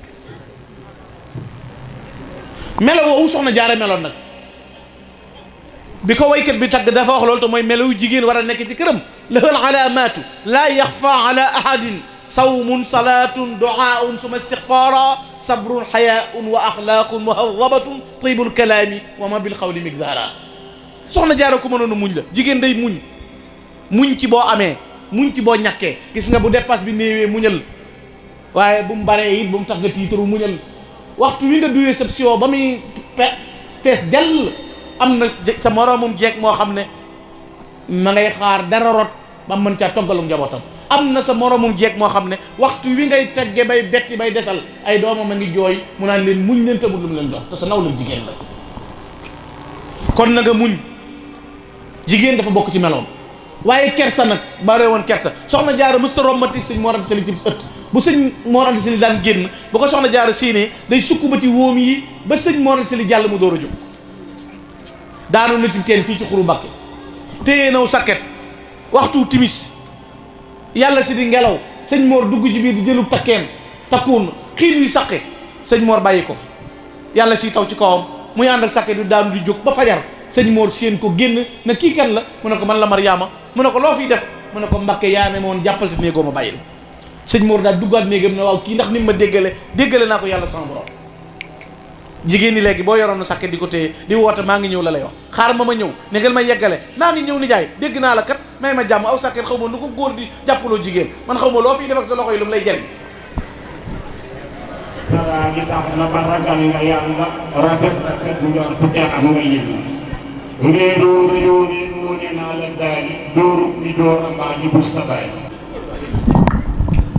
melo woowu soxna jaara meloon nag bi ko waykat bi tagg dafa wax loolu te mooy melow jigéen war a nekk ci këram lahal alaamaatu laa yaxfa ala ahadin sawmun salaatun duaun suma istixfaara sabrun xayaaun wa axlaaqun muhadabatun tibul kalaami wa ma bil xawli migzaara soxna jaara ku mënoon a muñ la jigéen day muñ ci boo amee muñ ci boo ñàkkee gis nga bu dépasse bi néewee muñal waaye bu mu baree it bu mu tax nga tiitaru muñal waxtu wi nga duyee sab siwo ba muy fees dell am na sa moroomum jeeg moo xam ne ma ngay xaar dara rot ba mën caa toggalu njabootam am na sa moroomum jeeg moo xam ne waxtu wi ngay tegge bay betti bay desal ay doomam a ngi jooy mu naan leen muñ leen tëbul lu mu leen jox te sa naw la jigéen la kon na nga muñ jigéen dafa bokk ci meloom waaye kersa nag bare woon kersa soxna jaara mësta romantique sëñ Mor Anta Sali ci ëtt bu sëñ Mor Anta Sali daan génn bu ko soxna jaara siinee day sukk ba ci wóom yi ba sëñ Mor Anta Sali jàll mu door a jóg daanu na ci teen fii ci xuru Mbàkke téye naw sakket waxtu timis yàlla si di ngelaw sëñ Mor dugg ci biir di jëlu takkeen takkuun xiin wi saqe sëñ Mor bàyyi ko fi yàlla si taw ci kawam muy ànd ak saqe du daanu di jóg ba fajar sëñ Mor séen ko génn na kii kan la mu ne ko man la Mariama mu ne ko loo fiy def mu ne ko Mbàkke yaa ne moon jàppal te néegoo ma bàyyil sëñ Mor daal duggaat néegam ne waaw kii ndax ni ma déggale naa ko yàlla sama borom jigéen ñi léegi boo yoroon na sàkke di ko téye di woote maa ngi ñëw la lay wax xaar ma ñëw ne ngeen may yeggale maa ngi ñëw nijaay dégg naa la kat may ma jàmm aw sàkkeen xaw ma nu ko góor di jàppaloo jigéen man xaw ma loo fiy def ak sa loxo yi lu mu lay jariñ sara gi tax na ba ragal nga yàlla rafet njort te am nga yëg réeroo ne naa la daali dóoru ni dóor a mbaa di bus sa baay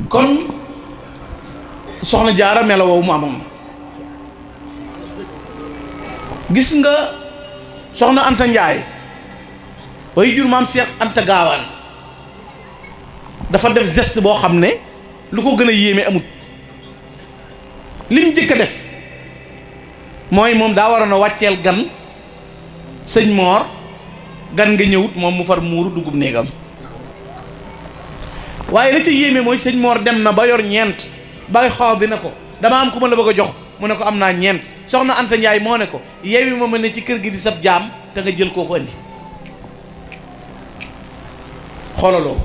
kon soxna jaara melawoo mu amoon gis nga soxna Anta Njaay way jur maam Cheikh Anta Gaawaan dafa def geste boo xam ne lu ko gën a yéeme amut lim jëkk a def mooy moom daa waroon a wàcceel gan sëñ Moor gan nga ñëwut moom mu far muuru dugub néegam waaye la ca yéeme mooy sëñ Moor dem na ba yor ñeent bay xaw dina ko dama am ku ma la bëgg a jox mu ne ko am naa ñeent soxna Anta Njaay moo ne ko yeewi ma ne ci kër gi di sab jaam te nga jël koo ko andi xoolaloo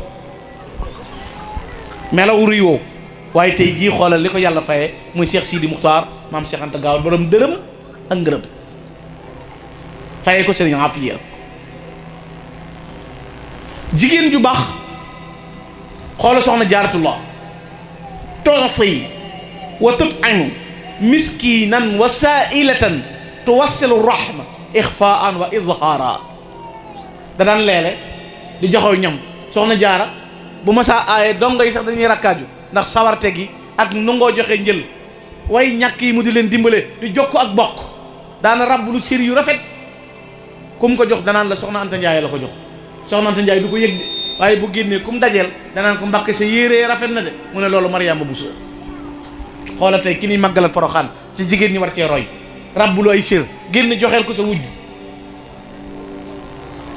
melaw ruy woo waaye tey jii xoolal li ko yàlla faye muy Cheikh Sidi Muxtaar maam Cheikh Anta Gaawaan borom dërëm ak ngërëm faye ko sëriñ Afiya jigéen ju baax xoola soxna Jaaratullah tu'ti wa tut'imu miskinan wa saa'ilatan tuwassilu rahma ixfaan wa izhaara da daan leele di joxew ñam soxna jaara bu ma saa aaye dongo yi sax dañuy rakkaaju ndax sawarte gi ak nu ngoo joxe njël way ñàkk yi mu di leen dimbale di jokk ak bokk daana rabb lu sir yu rafet ku mu ko jox danaan la soxna Anta Njaay la ko jox soxna Anta Njaay du ko yëg de waaye bu génnee ku mu dajeel danaan ko Mbàkke sa yéree rafet na de mu ne loolu Mariama Bousso xoola tey ki ni màggalal Poroxaan ci jigéen ñi war cee roy rabbulu ay sir génn joxeel ko sa wujj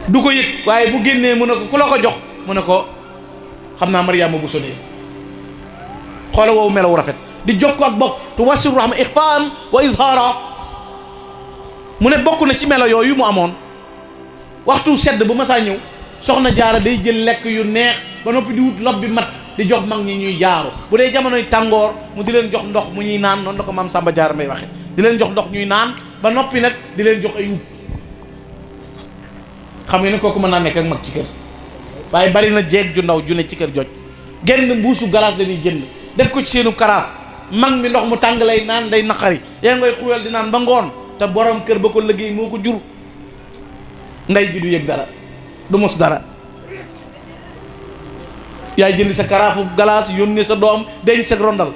du ko yëg waaye bu génnee mu ne ko ku la ko jox mu ne ko xam naa Mariama Bousso de xoola woowu melawu rafet di jokk ak bokk tu wasiru rahma ixfaan wa izhaara mu ne bokk na ci melo yooyu mu amoon waxtu sedd bu ma saa ñëw soxna jaara day jël lekk yu neex ba noppi di wut lob bi mat di jox mag ñi ñuy jaaru bu dee jamonoy tàngoor mu di leen jox ndox mu ñuy naan noonu la ko maam Samba Jaara may waxe di leen jox ndox ñuy naan ba noppi nag di leen jox ay wub xam nga ne kooku mën naa nekk ak mag ci kër waaye bari na jeeg ju ndaw ju ne ci kër joj genn mbuusu galaas dañuy jënd def ko ci seenu karaaf mag mi ndox mu tàng lay naan day naqari yaa ngay xuyal di naan ba ngoon te borom kër ba ko liggéey moo ko jur ndey ji du yëg dara du mos dara yaay jënd sa karaafu galaas yónnee sa doom denc sa rondal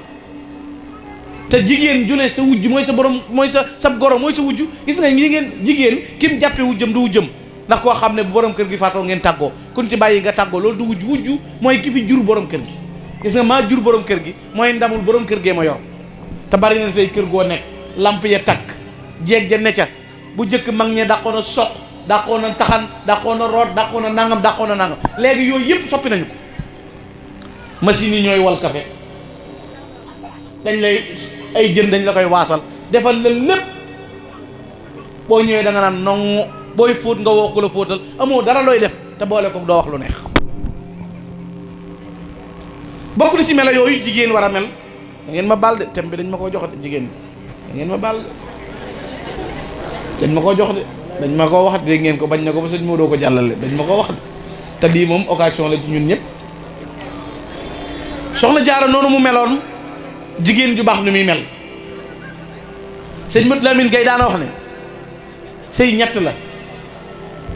te jigéen ju ne sa wujj mooy sa borom mooy sa goro mooy sa wujj gis nga ñi ngeen jigéen kim jàppe wujjam du wujjam ndax koo xam ne bu borom kër gi faatoo ngeen tàggoo kun ci bàyyi nga tàggoo loolu du wujj wujj mooy ki fi jur borom kër gi gis nga maa jur borom kër gi mooy ndamul borom kër gee ma yor te bari na tey kër goo nekk lamp ya takk jeeg ja ne ca bu jëkk mag ñe dàqoon a soq dàqoon a taxan dàqoon a root dàqoon a nangam dàqoon a nangam léegi yooyu yëpp soppi nañu ko machine yi ñooy wal café dañ lay ay jën dañ la koy waasal defal la lépp boo ñëwee da nga naan non booy fóot nga woo ko la fóotal amoo dara looy def te boole ko doo wax lu neex bokk na ci melo yooyu jigéen war a mel da ngeen ma baal de thème bi dañ ma koo jox de jigéen da ngeen ma baal de dañ ma koo jox de dañ ma koo wax dégg ngeen ko bañ na ko ba sëñ moo doo ko jàllale dañ ma koo wax te lii moom occasion la ci ñun ñëpp soxna jaara noonu mu meloon jigéen ju baax ni muy mel sëñ Mat Lamin Gay daana wax ne sëy ñett la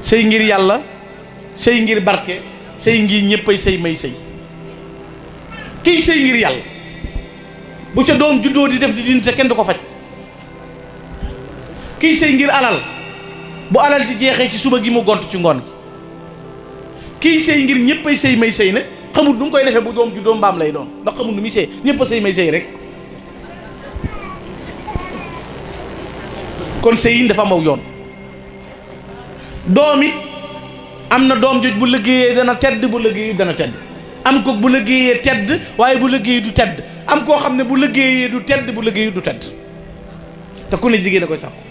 sëy ngir yàlla sëy ngir barke sëy ngir ñëppay sëy may sëy kiy sëy ngir yàlla bu ca doom juddoo di def di dindi te kenn du ko faj kiy sëy ngir alal bu alal di jeexee ci suba gi mu gont ci ngoon gi kiy sëy ngir ñëppay sëy may sëy nag xamul nu mu koy defee bu doom juddoo mbaam lay doon ndax xamul nu muy sëy ñëpp a sëy may sëy rek kon sëy yi dafa am aw yoon doom it am na doom joj bu liggéeyee dana tedd, bu liggéeyee dana tedd. am ko bu liggéeyee tedd waaye bu liggéeyee du tedd. am koo xam ne bu liggéeyee du tedd, bu liggéeyee du tedd. te ku ne jigéen a koy sàkku.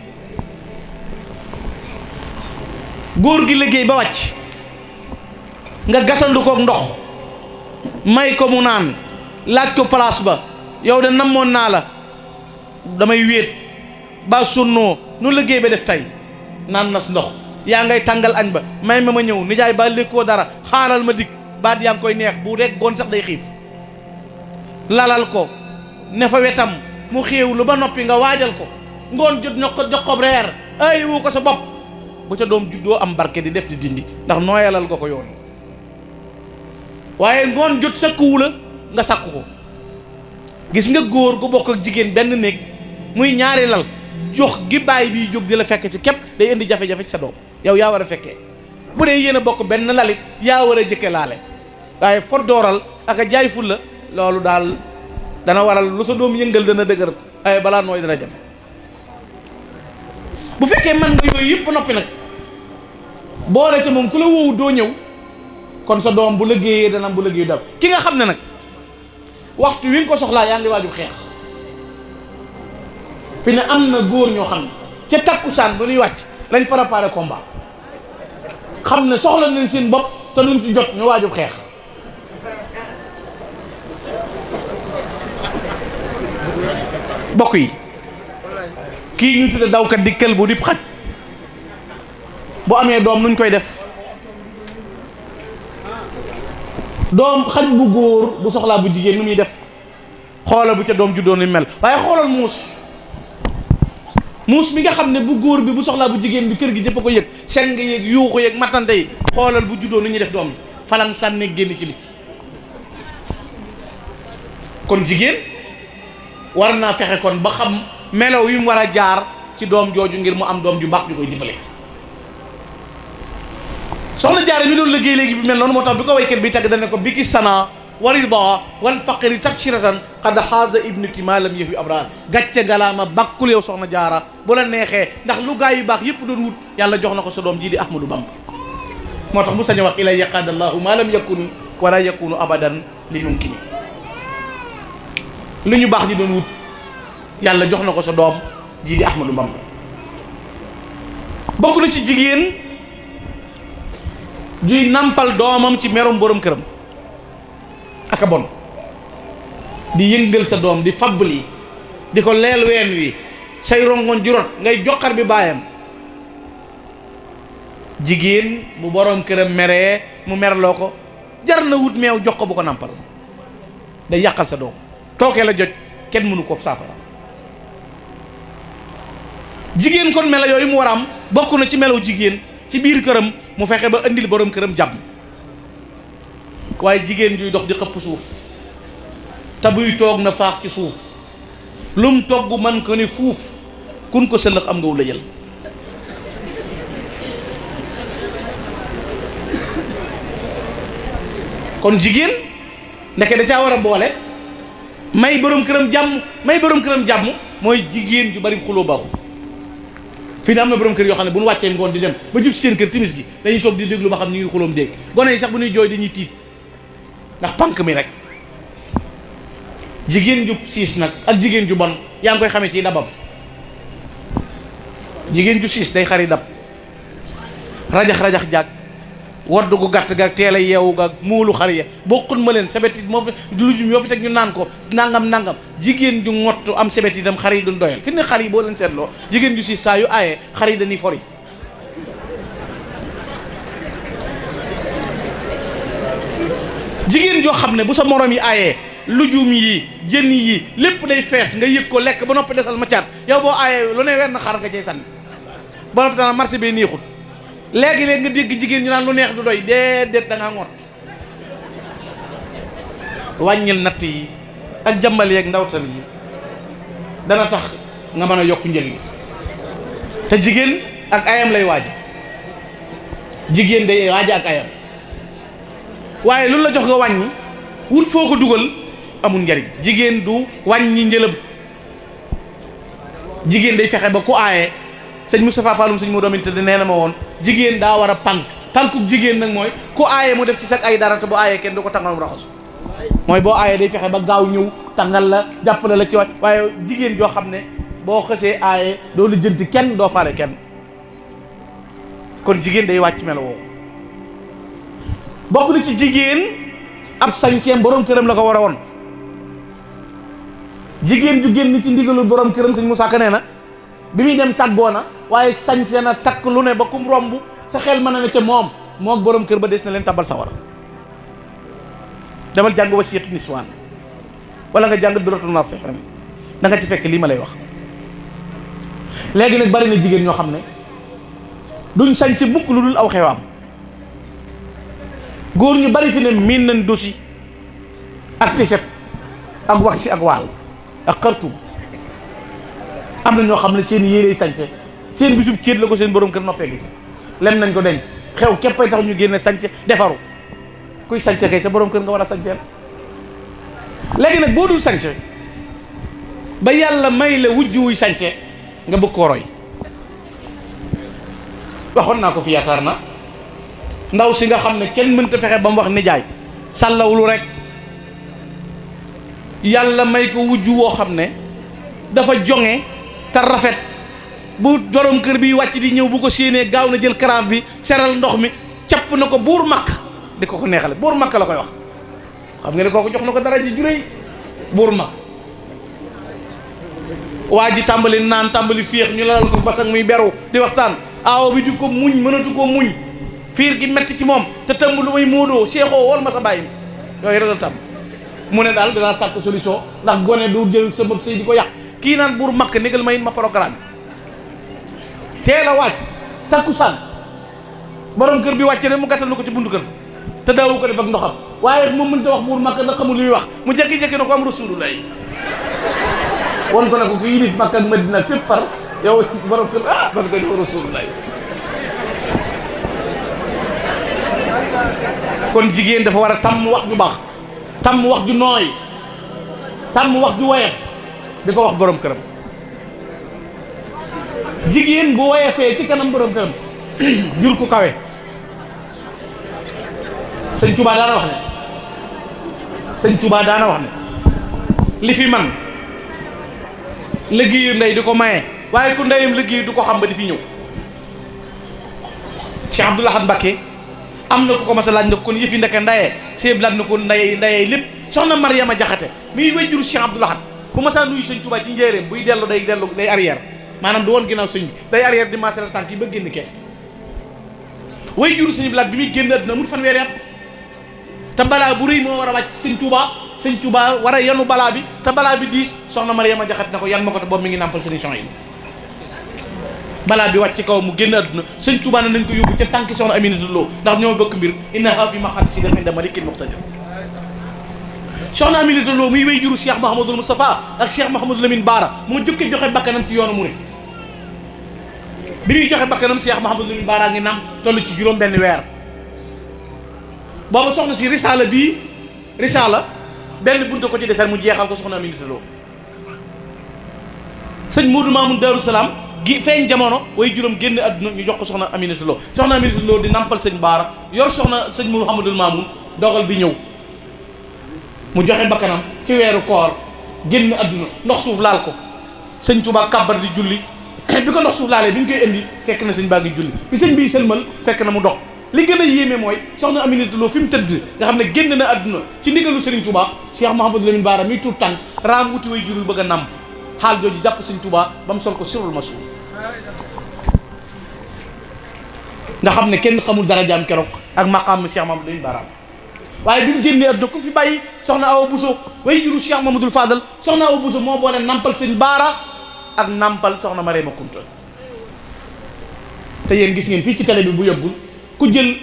góor gi liggéey ba wàcc nga gàttandu kook ndox may ko mu naan, laaj ko place ba, yow de namoon naa la, damay wéet ba sonnoo nu liggéey ba def tey, naan nas ndox, yaa ngay tàngal añ ba, may ma ñëw nijaay ba lékkoo dara, xaaral ma dikk, baat yaa ngi koy neex, bu rek goon sax day xiif. lalal ko ne fa wetam mu xéewlu ba noppi nga waajal ko, ngoon jot jox ko reer, ay wu ko sa bopp, bu ca doom juddoo am barke di def di dindi, ndax nooyalal nga ko yoon. waaye ngoon jot sakkuwu la nga sakku ko. gis nga góor gu bokk ak jigéen benn néeg muy ñaari lal, jox gi baay bi jóg di la fekk ci képp day indi jafe-jafe ci sa doom. yow yaa war a fekkee. bu dee yéen a bokk benn lalit yaa war a jëkke laale. waaye for dooral ak a jaay ful la, loolu daal dana waral lu sa doom yëngal dana dëgër, ay balaa nooy dana jafe. bu fekkee man nga yooyu yëpp noppi nag boole ca moom ku la woowu doo ñëw, kon sa doom bu liggéeyee dana am bu liggéeyu daw. ki nga xam ne nag waxtu wi nga ko soxlaa yaa ngi waaju xeex, fi ne am na góor ñoo xam ne ca takkusaan ba ñuy wàcc lañ préparé combat, xam ne soxla nañ seen bopp te duñ ci jot, ñu waaju xeex. bokk yi, kii ñu tudde dawkat di kël bu dib xaj, bu amee doom nuñ koy def? doom xaj bu góor bu soxlaa bu jigéen nu muy def? xoolal bu ca doom juddoo ni mel. waaye xoolal muus mi nga xam ne bu góor bi bu soxlaa bu jigéen bi kër gi jëpp a ko yëg, seng yeeg yuuxu yeeg mattante yi, xoolal bu juddoo nu ñuy def doom bi falan sànne génn ci biti. kon jigéen war naa fexe kon ba xam melaw yi mu war a jaar ci doom jooju ngir mu am doom ju baax ju koy dimbale. soxna jaare mi doon liggéey léegi bi mel noonu moo tax bi ko waykat bi tagg dane ko biki sana warida wal faqiri tabshiratan qad xaaza ibnuki ma lam yëf yu abrar. gàcce galaama bàkkul yow soxna jaara bu la neexee, ndax lu gaa yu baax yëpp doon wut yàlla jox na ko sa doom jii di Ahmadou Bamba. moo tax mu sañ a wax ilay yaqadallahu ma lam yakunu wala yakunu abadan li mumkini. lu ñu baax ñi doon wut yàlla jox na ko sa doom jii di Ahmadou Bamba. bokk na ci jigéen juy nampal doomam ci merum borom këram aka bon, di yëngal sa doom, di fabbali, di ko leel ween wi, say rongoñ jurot ngay joxar bi baayam. jigéen bu borom këram meree mu merloo ko, jar na wut meew jox ko bu ko nampal, day yàqal sa doom. tookee la joj kenn mënu ko saafara. jigéen kon melo yooyu mu war a am bokk na ci melaw jigéen ci biir këram mu fexe ba indil borom këram jàmm. waaye jigéen juy dox di xëpp suuf te buy toog na faax ci suuf, lum togg man ko ni fuuf, kun ko sëllëx am nga wu la jël. kon jigéen ndeke da caa war a boole may borom këram jàmm. may borom këram jàmm mooy jigéen ju bari xuloo baaxu. fii ne am na borom kër yoo xam ne bu ñu wàccee ngoon di dem ba jub ci seen kër timis gi dañuy toog di déglu ba xam ñu ngi xuloom dégg. gone yi sax bu ñuy jooy dañuy tiit ndax pànk mi rek. jigéen ju siis nag ak jigéen ju bon yaa ngi koy xamee ci dabam. jigéen ju siis day xari dab, rajax-rajax jàg, wadd gu gàtt gaag teel a yeewu gaag muulu xar ya bokkun ma leen sebet it moo fi lujum yoo fi teg ñu naan ko nangam jigéen ju ngottu am sebet itam xar yi duñ doyal. fi ne xar yi boo leen seetloo jigéen ju siis saa yu aayee xar yi dañuy fori. jigéen joo xam ne bu sa morom yi aayee lujum yi jën yi lépp day fees nga yëg ko lekk ba noppi desal ma caat, yow boo aayee lu ne wenn xar nga cay sànni ba noppi dana marché bee neexut. léegi-léegi nga dégg jigéen ñu naan lu neex du doy, déedéet da ngaa ngott. wàññil natt yi ak jàmbal yeeg ndawtal yi dana tax nga mën a yokk njël yi. te jigéen ak ayam lay waaja, jigéen day waaja ak ayam. waaye lu la jox nga wàññi wut foo ko dugal amul njariñ. jigéen du wàññi njëlëm, jigéen day fexe ba ku aaye. sëñ Moustapha Falloum sëñ Modou Aminta nee na ma woon jigéen daa war a pànk tànkub jigéen nag mooy ku aaye mu def ci sag ay dara te bu aayee kenn du ko tàngal mu raxasu mooy boo aayee day fexe ba gaaw ñëw tàngal la jàppale la ci waay waaye jigéen joo xam ne boo xësee aaye doo lijjanti kenn doo faale kenn kon jigéen day wàcc melo woo bokk na ci jigéen ab sañceem borom këram la ko war a woon jigéen ju génn ci ndigalul borom këram sëñ Moussa Ka nee na bi muy dem tàggoo na waaye sañse na takk lu ne ba kum romb sa xel mën na ne ca moom moog borom kër ba des na leen tabal sawar demal jàng wasiyatu niswaan wala nga jàng duratu nasihin da nga ci fekk lii ma lay wax léegi nag bari na jigéen ñoo xam ne duñ sañ ci mukk lu dul aw xewaam góor ñu bari fi ne miin nañ dosi ak tiset ak waxsi ak waal ak xartum am na ñoo xam ne seen yérey sañse seen bisub céet la ko seen borom kër noppee gis lem nañ ko denc xew képpay tax ñu génne sañse defaru kuy sañse kay sa borom kër nga war a sañseel léegi nag boo dul sañse ba yàlla may la wujj wuy sañse nga bëgg koo roy waxoon naa ko fi yaakaar na ndaw si nga xam ne kenn mënta fexe ba mu wax nijaay sàllawlu rek yàlla may ko wujj woo xam ne dafa jonge te rafet bu borom kër bi wàcc di ñëw bu ko séenee gaaw na jël karaaf bi seral ndox mi capp na ko buur makk di ko neexale buur makk la koy wax xam nga ne kooku jox na ko dara ji juréy buur makk waa ji tàmbali naan tàmbali féex ñu lalal ko basang muy beru di waxtaan aawo bi di ko muñ mënatu ko muñ fiir gi metti ci moom te tëmb lu may móodoo seexoo woon ma sa bàyyi yooyu rek la tàmb mu ne daal dinaa sàkk solution ndax gone du jël sa bopp sëy di ko yàq kii naan buur makk négal ma yin ma programme teel a waaj takkusaan borom kër bi wàcce ne mu gàttal na ko ci buntu kër te daawu ko def ak ndoxam waaye moom mënta wax buur makk ndax xamul li muy wax mu jekki-jekki na ko am rasulullah won ko ne ko ku yilif makk ak madina fépp far yow borom kër parce que dafa rasulullah kon jigéen dafa war a tàmm wax ju baax tàmm wax ju nooy tàmm wax ju woyof di ko wax borom këram jigéen bu woyofee ci kanam borom këram jur ku kawe sëñ Touba daana wax ne sëñ Touba daana wax ne li fi man liggéeyu ndey di ko maye waaye ku ndeyam liggéey du ko xam ba di fi ñëw Cheikh Abdoul Ahad Mbacké am na ku ko mas a laaj na kon yëfi ndeke ndayee seeb laaj na ko ndayee lépp soxna Mariama Jaxate miy wejjuru Cheikh Abdoul Ahad bu ma saa nuyu sëñ Touba ci njéeréem buy dellu day arrière maanaam du woon ginnaaw sëñ bi day arrière di maasal tànk yi ba génn kees wejjuru sëñ Blaat bi muy génn àdduna mu fanweeri at te balaa bu rëy moo war a wàcc sëñ Touba war a yanu balaa bi te balaa bi diis soxna Mariama Jaxate na ko yan ma ko te boobu mi ngi nàmpal sëriñ yi balaa bi wàcc ci kaw mu génn àdduna sëñ Touba na nañ ko yóbbu ca tànki soxna Aminata Lo ndax ñoo bokk mbir innaha fi maxaati si def inda malikin muqtadir soxna Aminata Lo muy wéy juru Cheikh Mouhamadul Moustapha ak Cheikh Mouhamadou Lamine Bara moo jëkkee joxe bakkanam ci yoonu mu ne bi muy joxe bakkanam Cheikh Mouhamadou Lamine Bara ngi nam toll ci juróom benn weer booba soxna si risaala benn bunta ko ci desal mu jeexal ko soxna Aminata Lo sëñ Modou Mamoun Darou Salaam gi feeñ jamono way juróom génn àdduna ñu jox ko soxna Aminata Lo soxna Aminata Lo di nampal sëñ Baara yor soxna sëñ Mouhamadul Mamoun dogal bi ñëw mu joxe bakkanam ci weeru koor génn àdduna ndox suuf laal ko sëñ Touba kàbbar di julli bi ko ndox suuf laalee bi ñu koy indi fekk na sëñ baa ngi julli bi sëñ bii sëlmal fekk na mu dox li gën a yéeme mooy soxna Aminata Lo fi mu tëdd nga xam ne génn na àdduna ci ndigalu Serigne Touba Cheikh Mouhamadou Lamine Bara mi tuut tànk raam wuti way jurul bëgg a nam xaal jooju jàpp sëñ Touba ba mu sol ko sirul masuul nga xam ne kenn xamul dara jaam keroog ak maqaam Cheikh Mouhamadou Lamine Bara waaye bi mu génnee àdduna ku fi bàyyi soxna Awa Bousso way juru Cheikh Mamadou Fadal soxna Awa Bousso moo boole nampal sëñ Baara ak nampal soxna Marema Kunta te yéen gis ngeen fii ci télé bi bu yëggul ku jël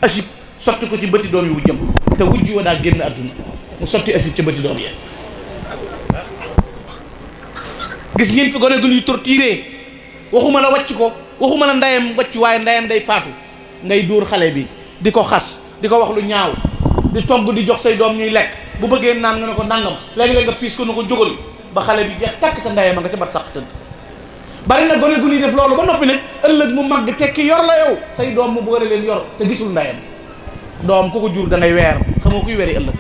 asib sotti ko ci bëti doom yi wujjam te wujj wa daa génn àdduna mu sotti asib ci bëti doom yi gis ngeen fi gone gu ñuy torturé waxuma la wàcc ko waxuma la ndayam wàcc waaye ndayam day faatu ngay dóor xale bi di ko xas di ko wax lu ñaaw di togg di jox say doom ñuy lekk bu bëggee naan nga ne ko nangam léegi-léeg nga piis ko na ko jógal ba xale bi jeex tàkk te ndayam a nga ca bat sax tëdd bari na gone gu ñuy def loolu ba noppi nag ëllëg mu màgg tekki yor la yow say doom mu bëgg leen yor te gisul ndayam doom ku ko jur da ngay weer xamoo kuy weri ëllëg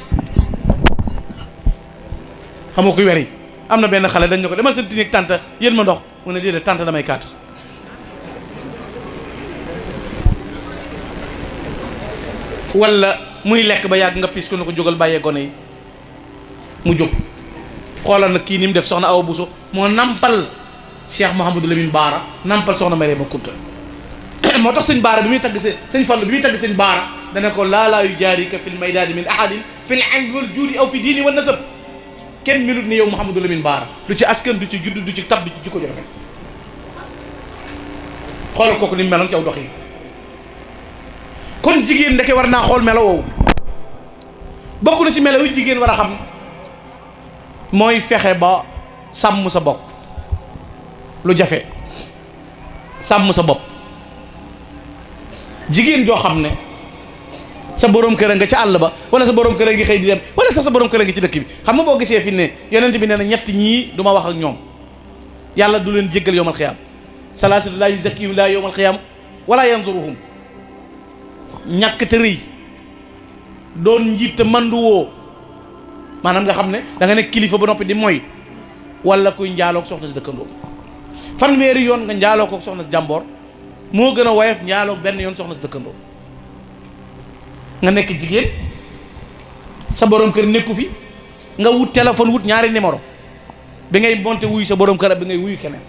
xamoo kuy weri am na benn xale dañ ne ko demal seen tineeg tànta yéen ma ndox mu ne déedéet tànta damay kaata wala muy lekk ba yàgg nga pis ko ne ko jógal bàyyee gone yi mu jóg xoolal nag kii ni mu def soxna Awa Bousso moo nampal Cheikh Mouhamadou Lamine Baara nampal soxna Mariama Kunta moo tax sëñ Baara bi muy tagg sëñ Fallu bi muy tagg sëñ Baara dana ko laalaa yu jaarika fil maydaani min ahadin fil ilmi wal juudi aw fi diini wa nasab kenn melut ni yow Mouhamadou Lamine Baara du ci askan du ci judd du ci tab du ci jikko ju rafet xoolal kooku ni mu meloon ci aw dox yi kon jigéen ndeke war naa xool melo woowu bokk na ci melo yu jigéen war a xam mooy fexe ba sàmm sa bopp lu jafe sàmm sa bopp jigéen joo xam ne sa borom kër a nga ca àll ba wala sa borom kër a ngi xëy di dem wala sax sa borom kër a ngi ci dëkk bi xam nga boo gisee fi ne yonent bi nee na ñett ñii du ma wax ak ñoom yàlla du leen jéggal yowmal xiyaam salaasatu laa yuzakkihim laa yowmal xiyaam wala yanzuruhum ñàkk te rëy doon njiit te mandu woo maanaam nga xam ne da nga nekk kilifa ba noppi di mooy wala kuy njaaloog soxna si dëkkandoo fanweeri yoon nga njaaloo koog soxna si jàmboor moo gën a woyof njaaloo benn yoon soxna si dëkkandoo nga nekk jigéen sa borom kër nekku fi nga wut téléphone wut ñaari numéro bi ngay monté wuyu sa borom kër ak bi ngay wuyu keneen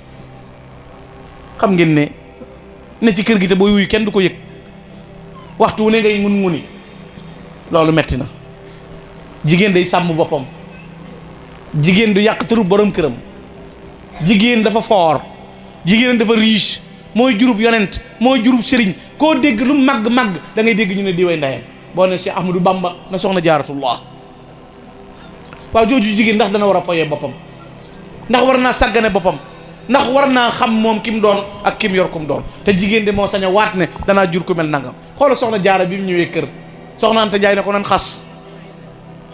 xam ngeen ne ci kër gi te booy wuyu kenn du ko yëg waxtu wu ne ngay ngun-nguni loolu metti na jigéen day sàmm boppam jigéen du yàq tëru borom këram jigéen dafa foor jigéen dafa riche mooy jurub yonent mooy jurub sëriñ koo dégg lu màgg-màgg da ngay dégg ñu ne diwee ndeyam boo ne Cheikh Ahmadou Bamba na soxna Jaaratullah waaw jooju jigéen ndax dana war a foyee boppam ndax war naa sàggane boppam ndax war naa xam moom ki mu doon ak ki mu yor ku mu doon te jigéen de moo sañ a waat ne danaa jur ku mel nangam xoola soxna Jaara bi mu ñëwee kër soxna Anta Njaay ne ko nan xas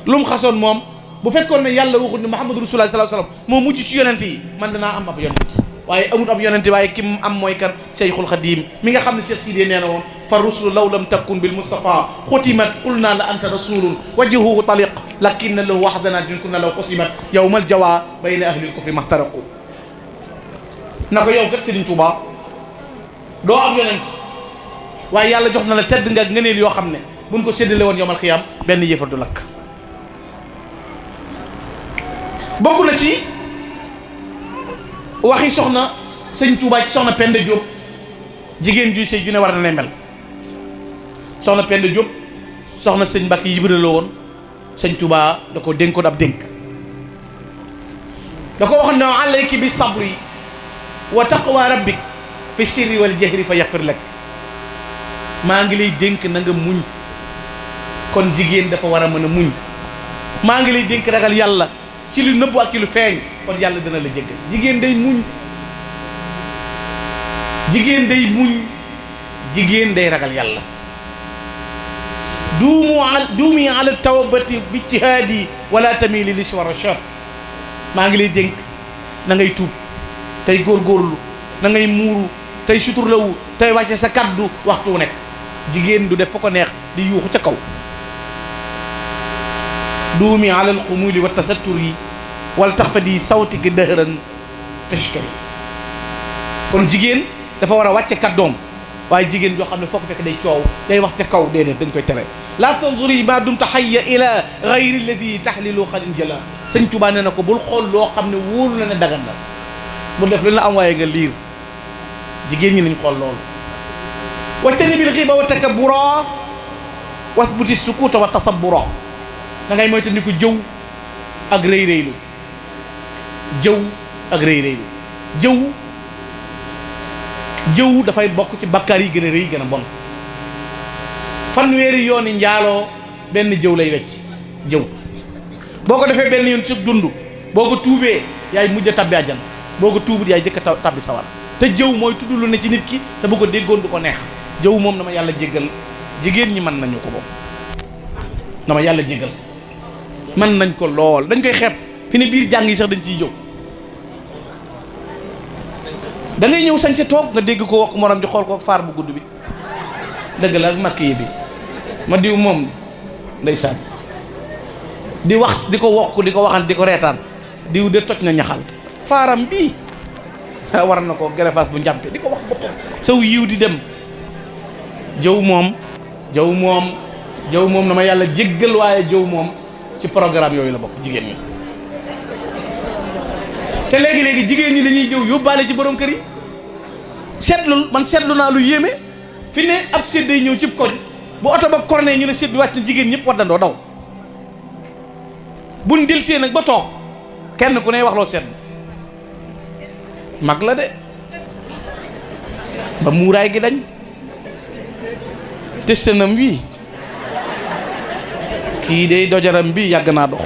lu mu xasoon moom bu fekkoon ne yàlla waxut ne Muhammadu Rasulullah sallallahu alayhi wasallam moo mujj ci yonent yi man danaa am ab yonent waaye amut ab yonent waaye ki mu am mooy kan Cheikhul Khadim mi nga xam ne Cheikh Sidé nee na woon fa rusulu law lam takun bil Mustafa xutimat qulna la anta rasulun wajhuhu taliq lakinna lahu wahzanatin kunna law qusimat yawmal jawa bayna ahlil kufri mahtaraqu na ko yow kat Serigne Touba doo ab yonent waaye yàlla jox na la tedd nga ngëneel yoo xam ne buñ ko séddale woon yawmal xiyaam benn yëfar du lakk bokk na ci waxi soxna sëñ Touba ci soxna Penda Diop jigéen ju sëy ju ne war na ne mel soxna Penda Diop soxna sëñ Mbàkke Ibra la woon sëñ Touba da ko dénkoon ab dénk da ko waxoon ne alayki bi sabri wa taqwa rabbik fi sirri wal jahri fa yaxfir lak maa ngi lay dénk na nga muñ kon jigéen dafa war a mën a muñ maa ngi lay dénk ragal yàlla ci lu nëbbu ak ci lu feeñ kon yàlla dina la jéggal jigéen day muñ jigéen day muñ jigéen day ragal yàlla duumi ala tawbati bi ijtihaadi wala tamili li siwa rashad maa ngi lay dénk na ngay tuub tey góorgóorlu na ngay muuru tey suturlawu tey wàcce sa kaddu waxtu wu nekk jigéen du def fa ko neex di yuuxu ca kaw duumi ala alxumuli wa tasatturi wal tax fa di sawtiki dëhëran tashkari kon jigéen dafa war a wàcce kaddoom waaye jigéen joo xam ne foo ko fekk day coow day wax ca kaw déedéet dañ koy tere laa tanzuri ma dumta hayya ila gayri alladi tahlilu xalin jala sëñ Tuubaa nee na ko bul xool loo xam ne wóolu na ne dagan la bu def lu la am waaye nga liir jigéen ñi nañ xool loolu wajtani bil xiiba wa takabbura wasbuti sukuuta wa tasabbura da ngay moytu ni ko jëw ak rëy rëylu jëw ak rëy rëylu jëw dafay bokk ci bakkaar yi gën a rëy gën a bon fanweeri yooni njaaloo benn jëw lay wecc jëw boo ko defee benn yoon ci dund boo ko tuubee yaay mujj a tabbi àjjana boo ko tuubut yaay jëkk a tabbi sawar te jëw mooy tudd lu ne ci nit ki te bu ko déggoon du ko neex jëw moom dama yàlla jéggal jigéen ñi mën nañu ko boobu dama yàlla jéggal mën nañ ko lool dañ koy xeeb fi ne biir jàng yi sax dañ ciy jëw da ngay ñëw sañ sa toog nga dégg ko wax morom di xool ko faar bu gudd bi dëgg la ak makk yi bi ma diw moom ndeysaan di wax di ko wokk di ko waxal di ko reetaan diw de toj na ñaxal faaram bii war na ko gerefaas bu njàmpe di ko wax boppam saw yiw di dem jëw moom na ma yàlla jéggal waaye jëw moom ci programme yooyu la bokk jigéen ñi te léegi-léegi jigéen ñi dañuy jëw yóbbaale ci borom kër yi seetlu naa lu yéeme fi ne ab sédd day ñëw cib koñ bu oto ba corné ñu ne sédd bi wàcc na jigéen ñëpp waddandoo daw buñ delsee nag ba toog kenn ku ne wax loo sedd mag la de ba muuraay gi dañ testanam wii kii de dojaram bi yàgg naa dox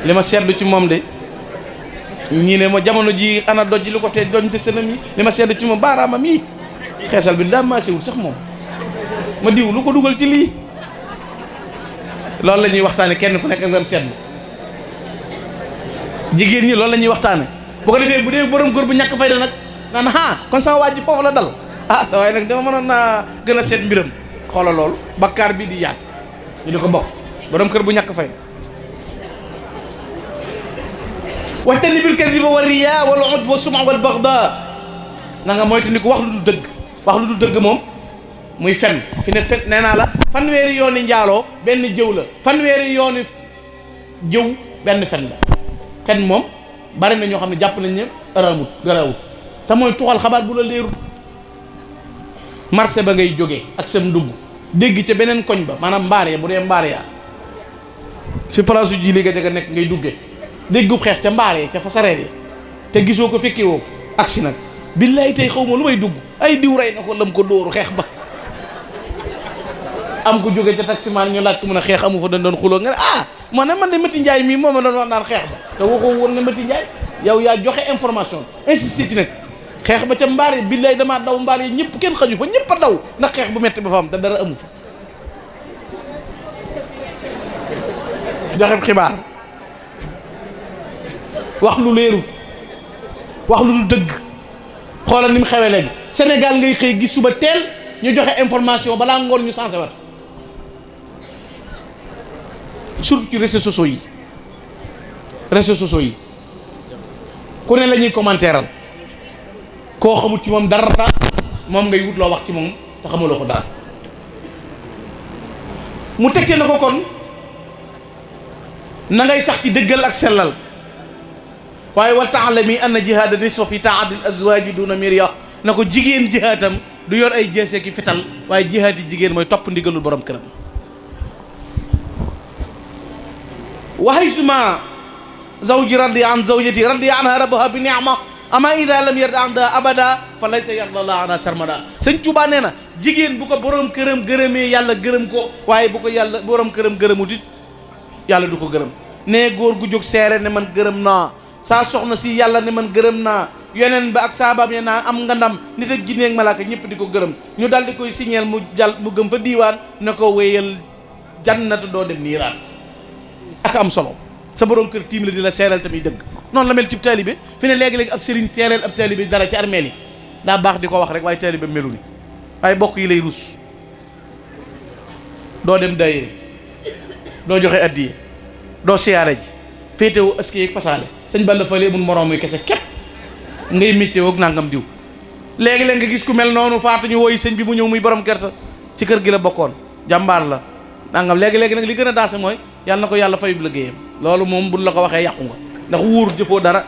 li ma seetlu ci moom de ñii ne ma jamono ji ana doj lu ko tee doñ testanam yi li ma seetlu ci moom baaraamam yi xeesal bi daa maasewul sax moom ma diw lu ko dugal ci lii loolu la ñuy waxtaane kenn ku nekk nga am seetlu jigéen ñi loolu la ñuy waxtaane bu ko defee bu dee borom góor bu ñàkk fayda nag naan kon sama waaj ji foofu la dal sa waaye nag dama mënoon naa gën a seet mbiram xoola loolu bakkaar bi di yaat ñu di ko bokk borom kër bu ñàkk fayda waxtani bil kadiba wa riya wal ujb wa suma wal baxda na nga moytu ni ko wax lu du dëgg moom muy fen fi ne fen nee naa la fanweeri yooni njaaloo benn jëw la fanweeri yooni jëw benn fen la fen moom bari na ñoo xam ne jàpp nañ ne garawut te mooy tuxal xabaar bu la leerul marché ba ngay jógee ak sam ndugg dégg ca beneen koñ ba maanaam mbaar ya bu dee mbaar ya ci place u ji li nga nekk ngay duggee déggub xeex ca mbaar ya ca fa sareet yi te gisoo ko fekkee woo agsi nag billaay tey xaw ma lu may dugg ay diw rey na ko lam ko dóoru xeex ba am ko jóge ca taximaan ñu laaj ko mun a xeex amu fa dañ doon xuloo nga ne man de Mati Njaay mii moo ma doon wax naan xeex ba te waxoo woon ne Mati Njaay yow yaa joxe information insisté ci nag xeex ba ca mbaar yi billaay damaa daw mbaar yi ñëpp kenn xaju fa ñëpp a daw ndax xeex bu metti ba fa am te dara amu fa joxe xibaar wax lu leeru wax lu du dëgg xoolal ni mu xewee léegi Sénégal ngay xëy gis suba teel ñu joxe information balaa ngoon ñu sensé wat surtout ci réseaux sociaux yi ku ne la ñuy commentéral koo xamut ci moom dara moom ngay wut loo wax ci moom te xamuloo ko dara mu tekkee na ko kon na ngay sax ci dëggal ak sellal waaye wa taalami anna jihaada nisfa fi taadil azwaaji duna mirya na ko jigéen jihaatam du yor ay jeesee ki fital waaye jihaati jigéen mooy topp ndigalul borom këram wa haysuma zawji radiya an zawjati radiya anha rabbaha bi ni'ma ama ida lam yarda anha abada fa laysa yarda Allah anha sarmada sëñ Tuubaa nee na jigéen bu ko borom këram gërëmee yàlla gërëm ko waaye bu ko yàlla borom këram gërëmut it yàlla du ko gërëm nee góor gu jóg seere ne man gërëm naa saa soxna si yàlla ne man gërëm naa yeneen ba ak saabaam ya naa am nga ndam nit ak jinne ak malaaka ñëpp di ko gërëm ñu dal di koy signeel mu gëm fa diiwaan ne ko wéyal jannatu doo dem niiraan ak am solo sa borom kër tiim la di la seeral tamit dëgg noonu la mel ci taalibe fi ne léegi-léegi ab sëriñ teeleel ab taalibe dara ci armeel yi daa baax di ko wax rek waaye taalibe melu ni waaye bokk yi lay rus doo dem daayira doo joxe addiye doo siyaare ji féetewu aski yeeg fasaale sëñ Balla Fally mun moroom yu kese képp ngay métier woog nangam diw léegi-léeg nga gis ku mel noonu faatu ñu woy sëñ bi mu ñëw muy borom kersa ci kër gi la bokkoon jàmbaar la nangam léegi-léegi nag li gën a daase mooy yàlla na ko yàlla fayub liggéeyam loolu moom buñ la ko waxee yàqu nga ndax wóor jëfoo dara